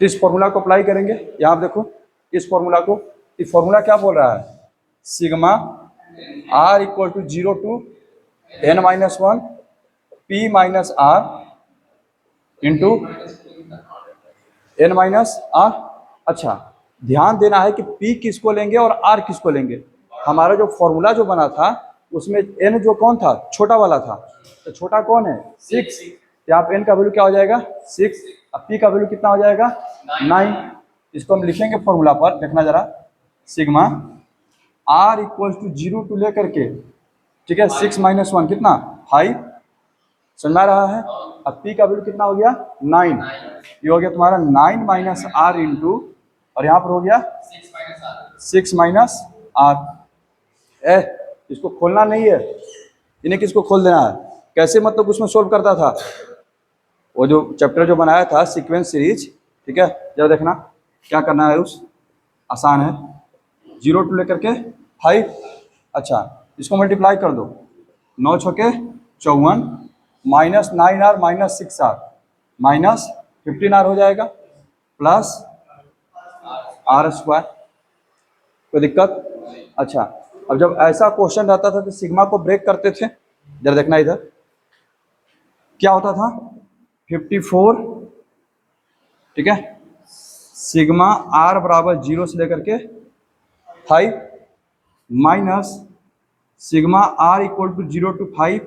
तो इस फॉर्मूला को अप्लाई करेंगे। यहाँ देखो इस फॉर्मूला को, इस फॉर्मूला क्या बोल रहा है, sigma r equal to 0 to n minus 1 p minus r into n minus r। अच्छा, ध्यान देना है कि p किसको लेंगे और r किसको लेंगे। हमारा जो फॉर्मूला जो बना था उसमें n जो कौन था, छोटा वाला था, तो छोटा कौन है 6, यहाँ पे n का वैल्यू क्या हो जाएगा 6, अब p का वैल्यू कितना हो जाएगा 9। इसको हम लिखेंगे फॉर्मूला पर, देखना जरा, sigma r equal to 0 to लेकर के, ठीक है, 6 माइनस 1 कितना 5, समझ में आ रहा है। अब p का वैल्यू कितना हो गया 9, ये हो गया तुम्हारा 9 माइनस r इंटू, और यहाँ पर हो गया 6 माइनस r। इसको खोलना नहीं है, इन्हें किसको खोल देना है, कैसे मतलब उसमें सोल्व करता था, वो जो चैप्टर जो बनाया था सीक्वेंस सीरीज, ठीक है। जरा देखना क्या करना है, उस आसान है, 0 टू लेकर के 5। अच्छा, इसको मल्टीप्लाई कर दो, 9 छके 54 minus 9r minus 6r minus 15r हो जाएगा, प्लस r स्क्वायर, कोई दिक्कत। अच्छा, अब जब ऐसा क्वेश्चन रहता था तो सिग्मा को ब्रेक करते थे, जरा देखना इधर क्या होता था 54, ठीक है, सिग्मा r बराबर 0 से लेकर के 5 minus sigma r equal to 0 to 5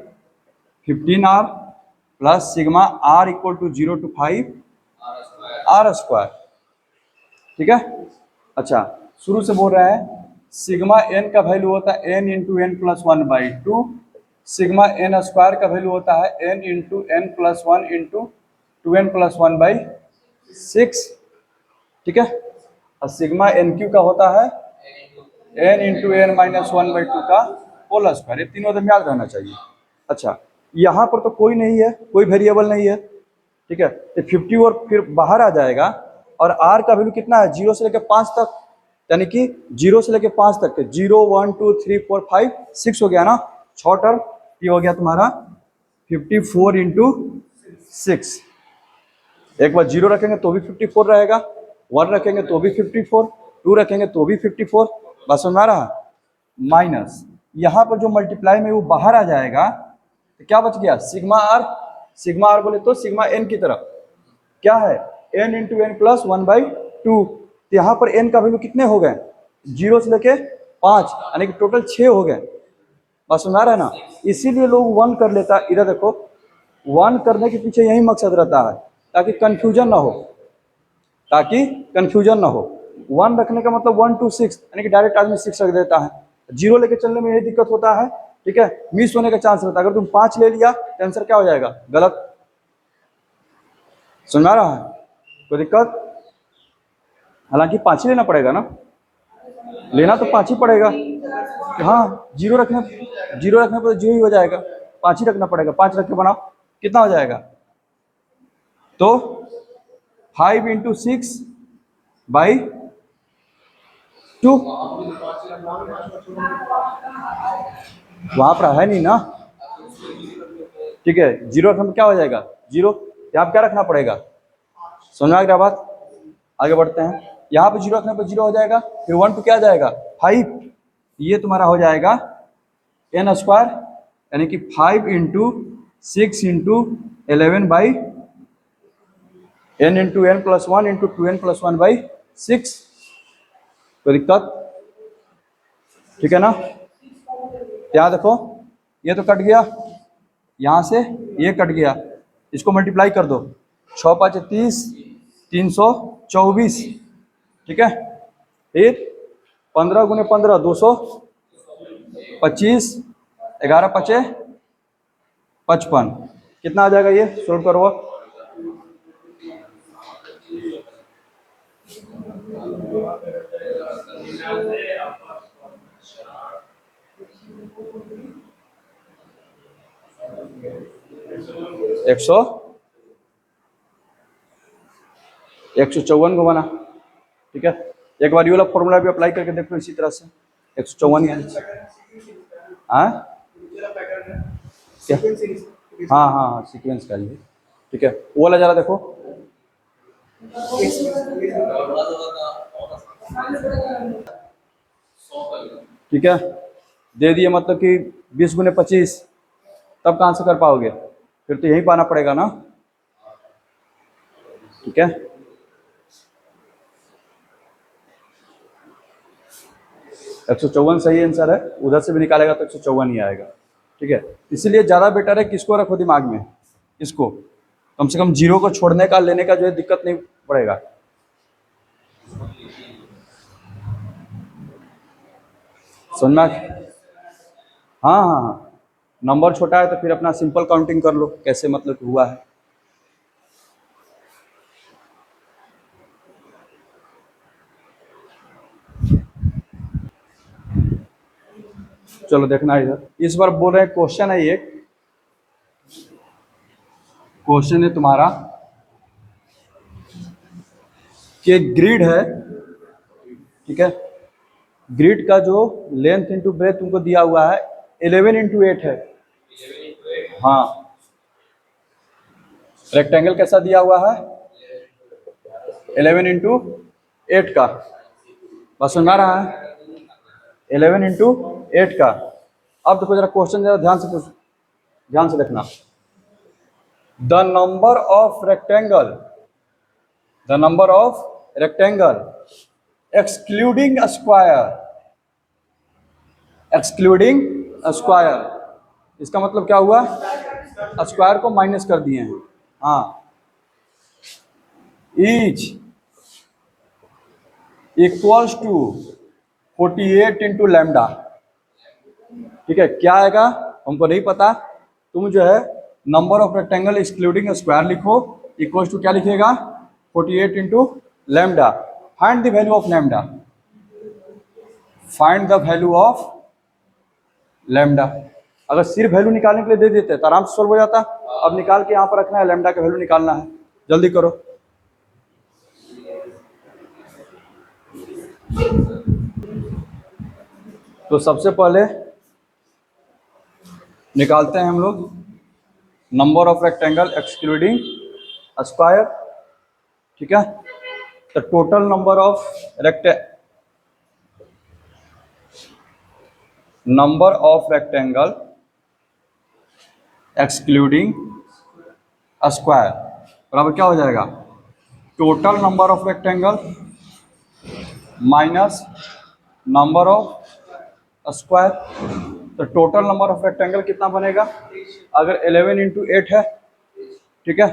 15r plus sigma r equal to 0 to 5 r square, ठीक है। अच्छा, शुरू से बोल रहे हैं, सिग्मा n का वैल्यू होता है n into n plus 1/2, sigma n square का वैल्यू होता है n into n plus 1 into 2n plus 1/6, ठीक है। और सिग्मा nq का होता है n इंटू एन माइनस 1/2 का होल स्क्वायर। ये तीनों एकदम याद रहना चाहिए। अच्छा, यहाँ पर तो कोई नहीं है, कोई वेरिएबल नहीं है, ठीक है, तो 50 और फिर बाहर आ जाएगा, और r का वैल्यू कितना है 0 से लेकर 5 तक, यानी कि 0 से लेकर 5 तक, 0 1 2 3 4 5 6 हो गया ना, 6 टर्म, ये हो गया तुम्हारा 54 इंटू 6, एक बार 0 रखेंगे तो भी 54 रहेगा, 1 रखेंगे तो भी 54, 2 रखेंगे तो भी 54। बस समझ में आ रहा है? माइनस यहाँ पर जो मल्टीप्लाई में वो बाहर आ जाएगा तो क्या बच गया, सिग्मा आर। सिग्मा आर बोले तो सिग्मा एन की तरफ क्या है, एन इंटू एन प्लस 1/2। तो यहाँ पर एन का वैल्यू कितने हो गए, 0 से लेके 5, यानी कि टोटल 6 हो गए। बस समझ आ रहा है ना? इसीलिए लोग 1 कर लेता है। इधर देखो 1 करने के पीछे यही मकसद रहता है, ताकि कंफ्यूजन ना हो, ताकि कंफ्यूजन ना हो। 1 रखने का मतलब 1 to 6, यानी कि डायरेक्ट आदमी 6 रख देता है। 0 लेके चलने में यही दिक्कत होता है, ठीक है, मिस होने का चांस रहता है। अगर तुम 5 ले लिया तो आंसर क्या हो जाएगा, गलत। सुन आ रहा है? कोई दिक्कत? हालांकि 5 ही लेना पड़ेगा ना, लेना तो 5 ही पड़ेगा। हाँ, 0 रखने पर 0 ही हो जाएगा, 5 ही रखना पड़ेगा। 5 रख के बनाओ, कितना हो जाएगा, तो 5 into 6/2। वहां पर है नहीं ना, ठीक है। 0 रखने में क्या हो जाएगा, 0। यहाँ क्या रखना पड़ेगा, समझ में आ गया बात? आगे बढ़ते हैं। यहाँ पे 0 रखने पर 0 हो जाएगा, फिर 1 पे क्या आ जाएगा, 5। ये तुम्हारा हो जाएगा n स्क्वायर, यानी कि 5 into 6 into 11/n into n plus 1 into 2n plus 1/6। कोई दिक्कत? ठीक है ना? यहाँ देखो ये तो कट गया, यहाँ से ये कट गया, इसको मल्टीप्लाई कर दो। 6 5 30, 324, ठीक है। फिर 15 गुने 15 225, 11 5 55। कितना आ जाएगा, ये सोल्व करो। एक सौ 154 घुमाना, ठीक है। एक बार ये वाला फॉर्मूला भी अप्लाई करके देखो इसी तरह से, 154 है। हाँ क्या, हाँ हाँ हाँ सीक्वेंस का लिए, ठीक है। वो वाला जरा देखो, ठीक है। दे दिए मतलब कि 20 गुने 25, तब कहाँ से कर पाओगे, फिर तो यही पाना पड़ेगा ना, ठीक है। एक सौ 154 सही आंसर है, उधर से भी निकालेगा तो 154 ही आएगा, ठीक है। इसलिए ज़्यादा बेटर है किसको रखो दिमाग में, इसको, कम से कम 0 को छोड़ने का लेने का जो है दिक्कत नहीं पड़ेगा। समझना? हाँ हाँ हाँ, नंबर छोटा है तो फिर अपना सिंपल काउंटिंग कर लो, कैसे मतलब हुआ है। चलो देखना इधर, इस बार बोल रहे हैं क्वेश्चन है, एक क्वेश्चन है तुम्हारा कि ग्रिड है, ठीक है। ग्रिड का जो लेंथ इंटू ब्रेथ तुमको दिया हुआ है 11 into 8 है। हाँ, रेक्टेंगल कैसा दिया हुआ है, 11 into 8 का। बस सुना रहा है, 11 into 8 का। अब देखो जरा क्वेश्चन जरा ध्यान से देखना। The number of rectangle excluding square, इसका मतलब क्या हुआ, स्क्वायर को माइनस कर दिए हैं। हाँ, each equals to 48 into lambda, ठीक है। क्या आएगा हमको नहीं पता, तुम जो है number of rectangle excluding square लिखो, इक्वल्स टू क्या लिखेगा, 48 into lambda. Find the value of lambda, find the value of lambda. अगर सिर्फ वैल्यू निकालने के लिए दे देते तो आराम से सॉल्व हो जाता। अब निकाल के यहाँ पर रखना है, लैम्डा का वैल्यू निकालना है, जल्दी करो। तो सबसे पहले निकालते हैं हम लोग number of rectangle excluding square. ठीक है। The total number of rectangle excluding square बराबर क्या हो जाएगा, total number of rectangle minus number of square. तो टोटल नंबर ऑफ रेक्टेंगल कितना बनेगा, अगर 11 इंटू 8 है, ठीक है,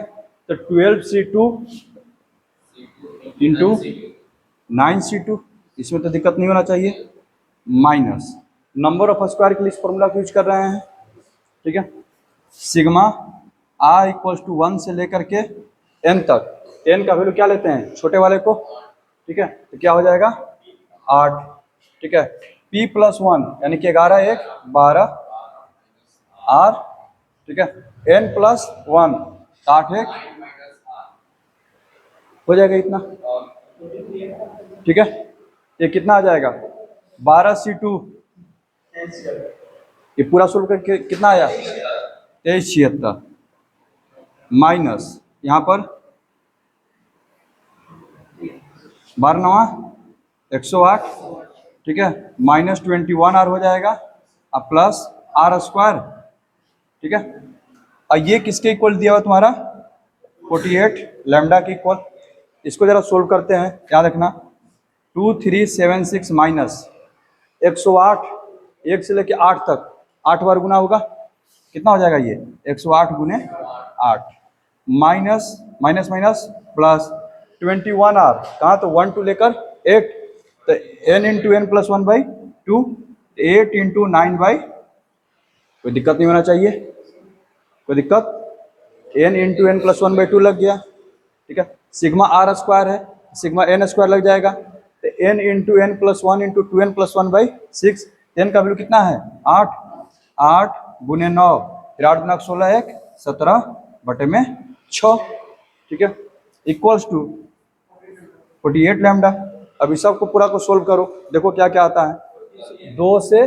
तो 12c2 इंटू 9c2, इसमें तो दिक्कत नहीं होना चाहिए, माइनस नंबर ऑफ स्क्वायर के लिए इस फॉर्मूला को यूज कर रहे हैं, ठीक है। सिग्मा r इक्वल्स टू 1 से लेकर के n तक, n का वैल्यू क्या लेते हैं, छोटे वाले को, ठीक है, तो क्या हो जाएगा 8, ठीक है। p प्लस 1 यानी कि 11 1 12 r, ठीक है, n प्लस 1 8 1 हो जाएगा इतना, ठीक है। ये कितना आ जाएगा 12c2, ये पूरा सोल्व करके कितना आया 2376, माइनस यहाँ पर 12 9 108, ठीक है, माइनस 21r हो जाएगा, अब प्लस r स्क्वायर, ठीक है। और ये किसके इक्वल दिया हुआ तुम्हारा 48 लैम्डा के इक्वल। इसको जरा सोल्व करते हैं, याद रखना 2376 माइनस 108, 1 से लेके 8 तक 8 बार गुना होगा, कितना हो जाएगा ये 108 गुने 8, minus minus minus plus 21r, कहाँ तो 1 2 लेकर 8, तो n into n plus 1/2, 8 into 9, कोई दिक्कत नहीं होना चाहिए, कोई दिक्कत, n इंटू एन प्लस 1/2 लग गया, ठीक है। सिग्मा r स्क्वायर है, सिग्मा n स्क्वायर लग जाएगा, तो n into n plus 1 into 2n plus 1/6, n का वैल्यू कितना है 8, 8 गुने 9, फिर 8 गुना 16 1 17 बटे में 6, ठीक है, इक्वल्स टू 48 लैम्डा। अब इस सब को पूरा को सोल्व करो, देखो क्या क्या आता है, 2 से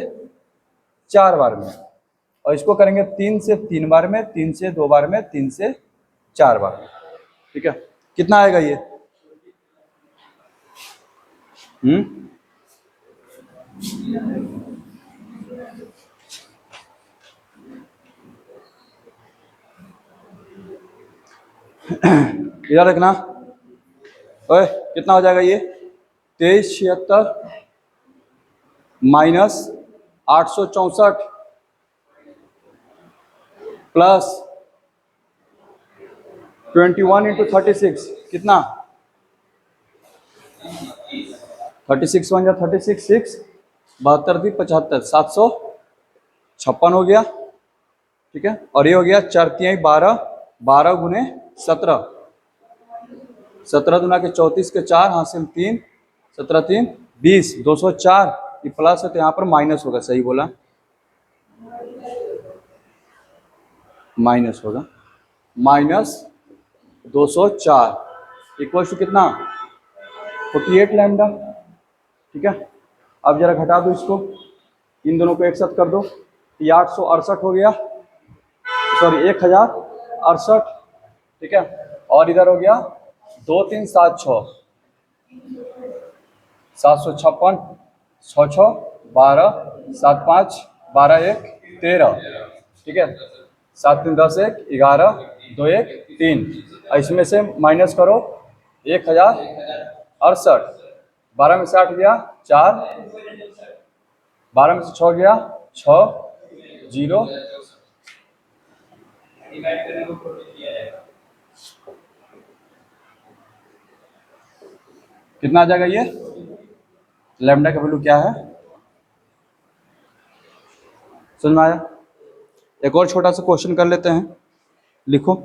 4 बार में, और इसको करेंगे 3 से 3 बार में, 3 से 2 बार में, 3 से 4 बार में, ठीक है। कितना आएगा ये, इधर रखना, ओए कितना हो जाएगा ये 2376 माइनस 864 प्लस 21 इंटू 36, कितना 36 1 36 6 72 3 75 756 हो गया, ठीक है। और ये हो गया 4 3 12, 12 गुने 17, 17 दुना के 34 के 4 हासिल 3, 17 3 20, 204, ये प्लस है तो यहाँ पर माइनस होगा, सही बोला, माइनस होगा, माइनस 204 इक्वल टू कितना 48 लैम्डा, ठीक है। अब जरा घटा दो इसको, इन दोनों को एक साथ कर दो, ये 868 हो गया, सॉरी 1068, ठीक है, और इधर हो गया 2 3 7 6 756 6 6 12 7 5 12 1 13, ठीक है, 7 3 10 1 11 2 1 3, इसमें से माइनस करो 1068, 12 में से 8 गया 4, 12 में से 6 गया 6 0, कितना आ जाएगा ये, लैम्डा का वैल्यू क्या है, समझ में आया। एक और छोटा सा क्वेश्चन कर लेते हैं, लिखो,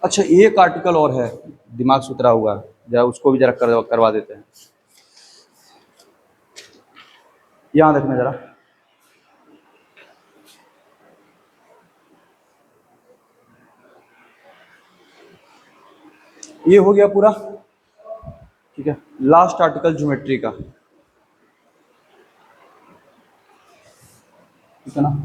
अच्छा एक आर्टिकल और है दिमाग से उतरा हुआ, जरा उसको भी जरा करवा देते हैं, यहाँ देखना जरा, ये हो गया पूरा, ठीक है। लास्ट आर्टिकल ज्योमेट्री का, कितना?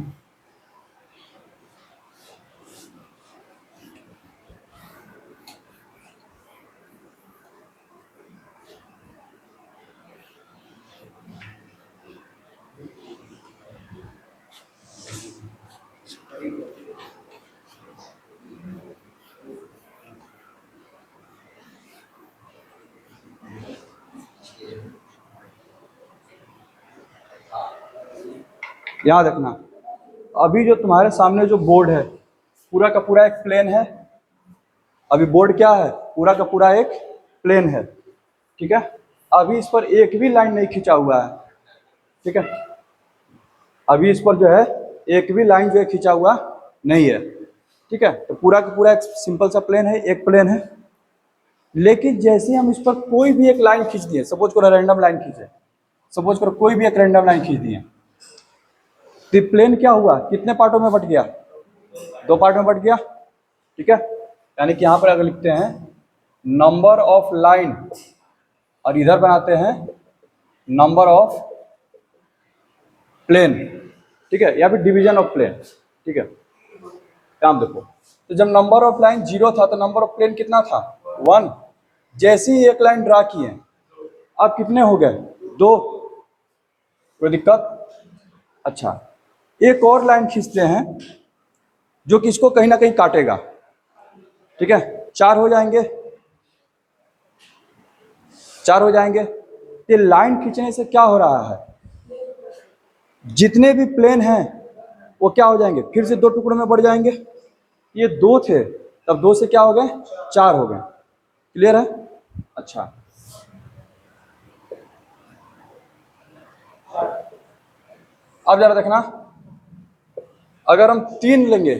याद रखना, अभी जो तुम्हारे सामने जो बोर्ड है पूरा का पूरा एक प्लेन है। अभी बोर्ड क्या है? पूरा का पूरा एक प्लेन है, ठीक है। अभी इस पर एक भी लाइन नहीं खींचा हुआ है, ठीक है। अभी इस पर जो है एक भी लाइन जो है खींचा हुआ नहीं है, ठीक है। तो पूरा का पूरा एक सिंपल सा प्लेन है, एक प्लेन है। लेकिन जैसे हम इस पर कोई भी एक लाइन खींच दिए, सपोज करो रैंडम लाइन खींचे, सपोज करो कोई भी एक रैंडम लाइन खींच दिए, तो प्लेन क्या हुआ? कितने पार्टों में बट गया? 2 पार्ट में बट गया, ठीक है। यानी कि यहाँ पर अगर लिखते हैं नंबर ऑफ लाइन और इधर बनाते हैं नंबर ऑफ प्लेन, ठीक है, या फिर डिवीजन ऑफ प्लेन, ठीक है। काम देखो, तो जब नंबर ऑफ लाइन 0 था तो नंबर ऑफ प्लेन कितना था? 1। जैसे ही एक लाइन ड्रा किए, अब कितने हो गए? 2। कोई दिक्कत? अच्छा, एक और लाइन खींचते हैं जो कि इसको कहीं ना कहीं काटेगा, ठीक है। 4 हो जाएंगे, 4 हो जाएंगे। ये लाइन खींचने से क्या हो रहा है? जितने भी प्लेन हैं वो क्या हो जाएंगे? फिर से 2 टुकड़ों में बढ़ जाएंगे। ये 2 थे, तब 2 से क्या हो गए? 4 हो गए। क्लियर है? अच्छा, अब जरा देखना, अगर हम 3 लेंगे,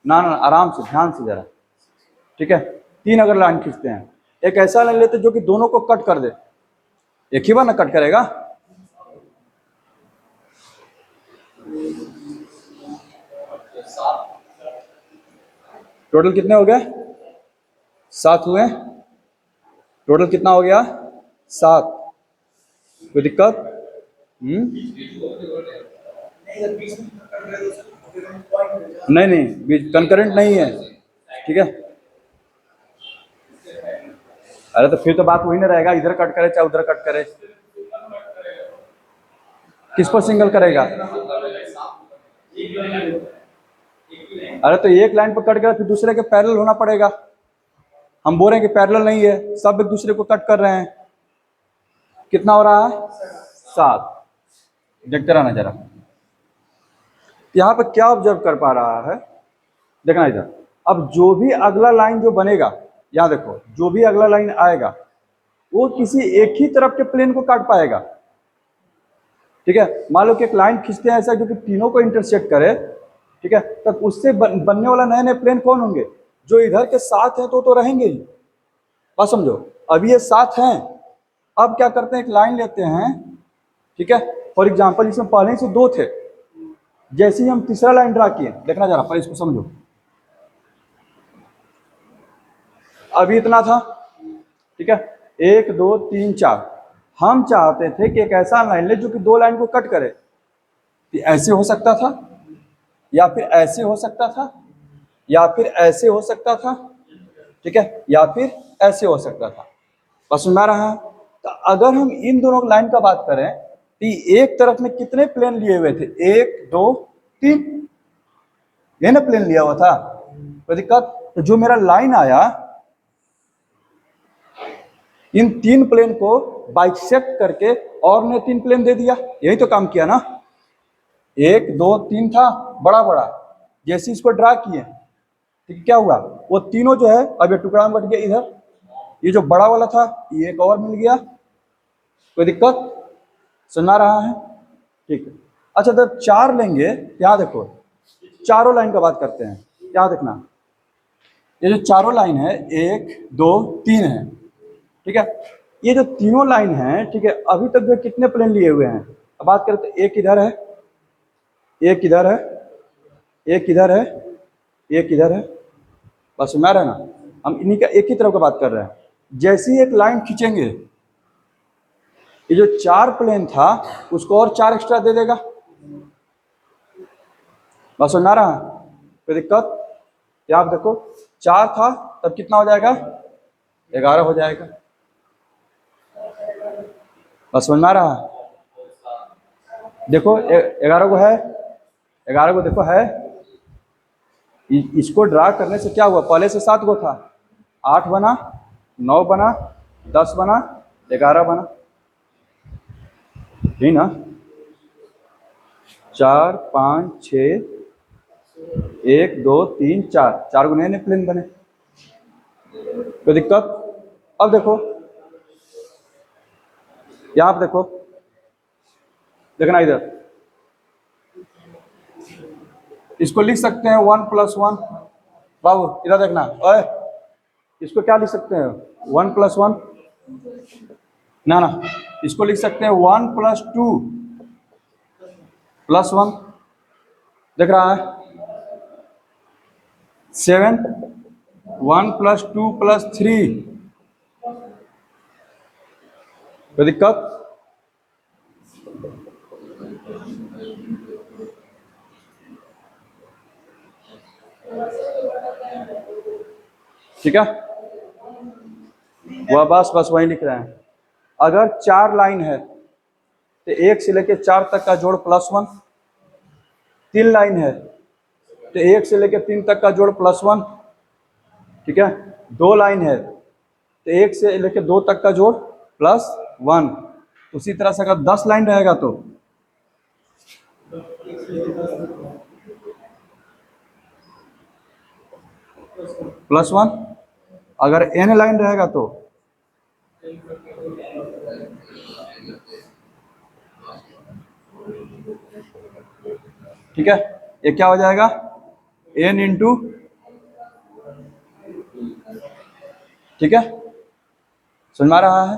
ना ना आराम से, ध्यान से जरा, ठीक है। 3 अगर लाइन खींचते हैं, एक ऐसा लाइन लेते जो कि दोनों को कट कर दे, एक ही बार ना कट करेगा। टोटल कितने हो गए? 7 हुए। टोटल कितना हो गया? 7। कोई दिक्कत? नहीं नहीं, कंकरेंट नहीं है, ठीक है। अरे तो फिर तो बात वही ना रहेगा, इधर कट करे चाहे उधर कट करे, किस पर सिंगल करेगा? अरे तो एक लाइन पर कट करे फिर दूसरे के पैरेलल होना पड़ेगा। हम बोल रहे हैं कि पैरेलल नहीं है, सब एक दूसरे को कट कर रहे हैं। कितना हो रहा है? 7। देखते रहना जरा, यहाँ पर क्या ऑब्जर्व कर पा रहा है, देखना इधर। अब जो भी अगला लाइन जो बनेगा, यहाँ देखो, जो भी अगला लाइन आएगा वो किसी एक ही तरफ के प्लेन को काट पाएगा, ठीक है। मान लो कि एक लाइन खींचते हैं ऐसा जो कि तीनों को इंटरसेक्ट करे, ठीक है, तब उससे बनने वाला नए नए प्लेन कौन होंगे? जो इधर के 7 हैं तो रहेंगे ही। बात समझो, अभी ये 7 हैं, अब क्या करते हैं, एक लाइन लेते हैं, ठीक है। फॉर एग्जाम्पल इसमें पहले से 2 थे, जैसे ही हम तीसरा लाइन ड्रा किए, देखना जरा पहले इसको समझो, अभी इतना था, ठीक है, 1 2 3 4। हम चाहते थे कि एक ऐसा लाइन ले जो कि 2 लाइन को कट करे। ऐसे हो सकता था, या फिर ऐसे हो सकता था, या फिर ऐसे हो सकता था, ठीक है, या फिर ऐसे हो सकता था। बस सुन रहा है? तो अगर हम इन दोनों लाइन का बात करें तो एक तरफ में कितने प्लेन लिए हुए थे? 1 2 3, ये ना प्लेन लिया हुआ था। कोई दिक्कत? तो जो मेरा लाइन आया, इन 3 प्लेन को बाइसेक्ट करके और ने 3 प्लेन दे दिया। यही तो काम किया ना। 1 2 3 था बड़ा बड़ा, जैसे इसको ड्रा किए, ठीक, क्या हुआ? वो तीनों जो है अब ये टुकड़ा में बट गया। इधर ये जो बड़ा वाला था ये एक और मिल गया। कोई दिक्कत? सुना रहा है? ठीक है। अच्छा, जब 4 लेंगे, यहाँ देखो, चारों लाइन का बात करते हैं। क्या देखना, ये जो चारों लाइन है 1 2 3 है, ठीक है। ये जो तीनों लाइन है, ठीक है, अभी तक जो कितने प्लेन लिए हुए हैं? अब बात करें तो एक इधर है, एक इधर है, एक इधर है, एक इधर है। बस सुना रहे ना, हम इन्हीं का एक ही तरफ का बात कर रहे हैं। जैसे ही एक लाइन खींचेंगे, ये जो 4 प्लेन था उसको और 4 एक्स्ट्रा दे देगा, बस समझ में आ रहा है? कोई दिक्कत? क्या आप देखो 4 था तब कितना हो जाएगा? 11 हो जाएगा। बस समझ में आ रहा है? देखो 11 को है, 11 को देखो है, इसको ड्रा करने से क्या हुआ? पहले से 7 को था, 8 बना, 9 बना, 10 बना, 11 बना, ठीक ना? 4 5 6 1 2 3 4, 4 गुने नए प्लेन बने। कोई दिक्कत? अब देखो यहाँ पे देखो, देखना इधर, इसको लिख सकते हैं 1 + 1। बाबू इधर देखना, ओए इसको क्या लिख सकते हैं? 1 + 1 ना, इसको लिख सकते हैं 1 + 2 + 1। देख रहा है? 7 1 + 2 + 3। कोई दिक्कत? ठीक है, वह बस वही लिख रहे हैं। अगर 4 लाइन है तो 1 से लेकर 4 तक का जोड़ +1, 3 लाइन है तो 1 से लेकर 3 तक का जोड़ +1, ठीक है। 2 लाइन है तो 1 से लेकर 2 तक का जोड़ +1। उसी तरह से अगर 10 लाइन रहेगा तो +1, अगर n लाइन रहेगा तो ठीक है, ये क्या हो जाएगा? n इंटू, ठीक है, समझ में आ रहा है?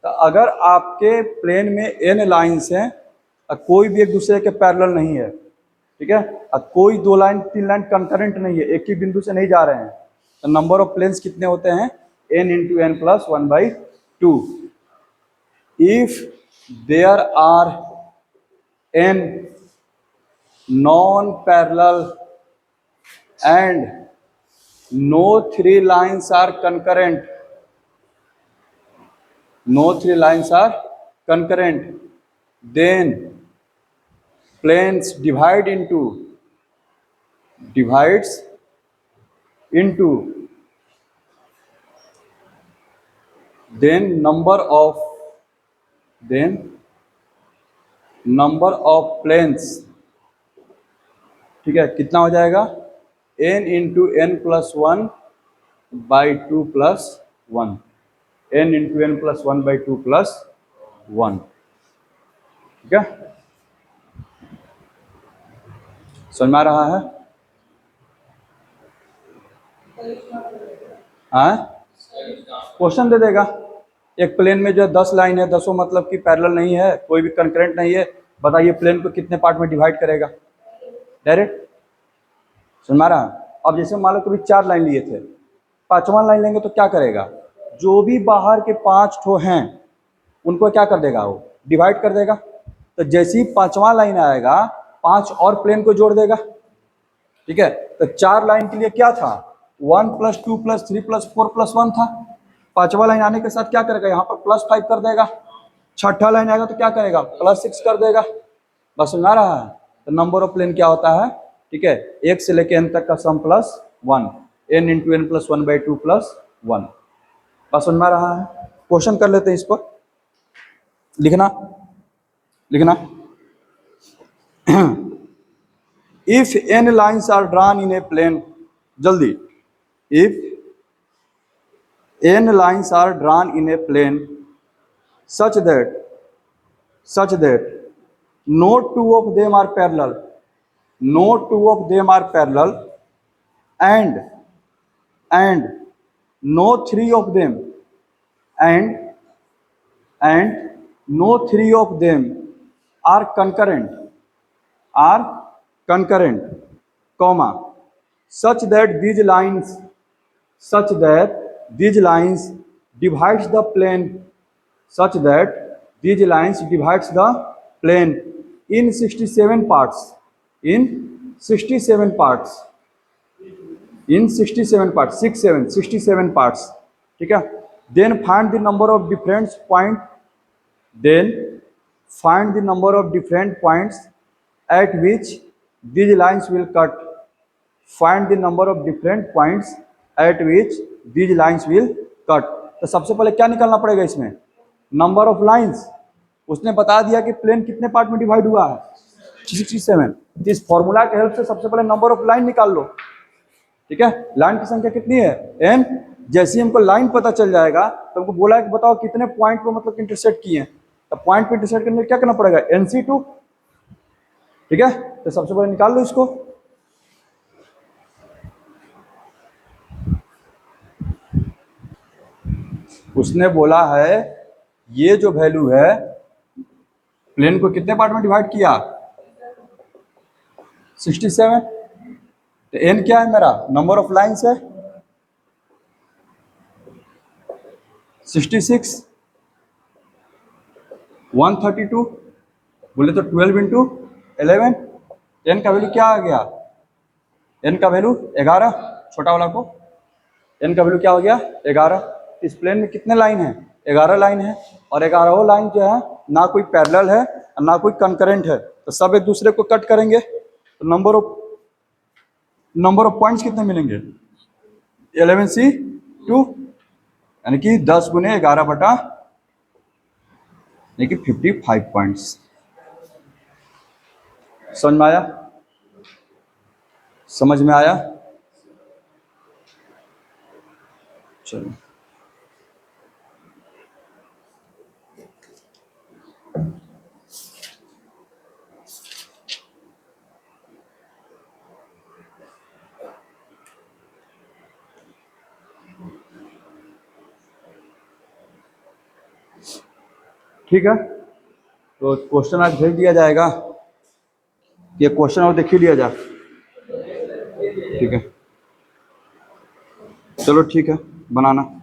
तो अगर आपके प्लेन में n लाइन्स हैं और कोई भी एक दूसरे के पैरेलल नहीं है, ठीक है, और कोई 2 लाइन 3 लाइन कंकरेंट नहीं है, एक ही बिंदु से नहीं जा रहे हैं, तो नंबर ऑफ प्लेन्स कितने होते हैं? n into n + 1/2। If there are n non parallel and no 3 lines are concurrent, no 3 lines are concurrent, then planes divides into then number of planes, ठीक है, कितना हो जाएगा? n into n + 1/2 + 1, n into n + 1/2 + 1, ठीक है, समझ में आ रहा है? हाँ, क्वेश्चन दे देगा, एक प्लेन में जो 10 लाइन है, 10 मतलब कि पैरेलल नहीं है, कोई भी कंकरेंट नहीं है, बताइए प्लेन को कितने पार्ट में डिवाइड करेगा? डायरेक्ट, समझ में आ रहा है? अब जैसे मान लो कभी 4 लाइन लिए थे, 5वां लाइन लेंगे तो क्या करेगा? जो भी बाहर के 5 ठो हैं उनको क्या कर देगा? वो डिवाइड कर देगा। तो जैसे ही 5वां लाइन आएगा 5 और प्लेन को जोड़ देगा, ठीक है। तो 4 लाइन के लिए क्या था? 1 + 2 + 3 + 4 + 1 था। 5वां लाइन आने के साथ क्या करेगा? यहाँ पर +5 कर देगा। 6ठा लाइन आएगा तो क्या करेगा? +6 कर देगा। बस समझ आ रहा है? तो नंबर ऑफ प्लेन क्या होता है? ठीक है, 1 से लेकर n तक का सम +1, n इंटू n + 1/2 + 1। बस समझ में आ रहा है? क्वेश्चन कर लेते हैं इस पर, लिखना if n lines are drawn in a plane, जल्दी, if n lines are drawn in a plane such that no 2 of them are parallel, and no 3 of them are concurrent, comma, such that these lines divides the plane in 67 parts,
67 parts, in 67 parts, 67 parts, ठीक है. Then find the number of different points at which these lines will cut. Find the number of different points at which these lines will cut. तो सबसे पहले क्या निकालना पड़ेगा इसमें? Number of lines. उसने बता दिया कि प्लेन कितने पार्ट में डिवाइड हुआ है, 67. इस फॉर्मूला के हेल्प से सबसे पहले नंबर ऑफ लाइन निकाल लो. ठीक है, लाइन की संख्या कितनी है? n. जैसे ही हमको लाइन पता चल जाएगा तो हमको बोला है कि बताओ कितने पॉइंट पे मतलब इंटरसेक्ट किए हैं. तो पॉइंट पे इंटरसेक्ट करने के लिए क्या करना पड़ेगा? NC2. ठीक है, तो सबसे पहले निकाल लो इसको. उसने बोला है ये जो वैल्यू है प्लेन को कितने पार्ट में डिवाइड किया? 67. तो n क्या है मेरा? नंबर ऑफ लाइंस है 66. 132 बोले तो 12 इंटू 11. n का वैल्यू क्या आ गया? n का वैल्यू 11. छोटा वाला को n का वैल्यू क्या हो गया? 11. इस प्लेन में कितने लाइन है? 11 लाइन है. और 11 लाइन जो है ना कोई पैरेलल है और ना कोई कंकरेंट है, तो सब एक दूसरे को कट करेंगे. तो नंबर ऑफ पॉइंट्स कितने मिलेंगे? 11C2, यानी कि 10 गुने 11 बटा यानी कि 55 पॉइंट्स. समझ में आया? समझ में आया? चलो, ठीक है. तो क्वेश्चन आज भेज दिया जाएगा. ये क्वेश्चन और देख ही लिया जाए. ठीक है, चलो ठीक है, बनाना.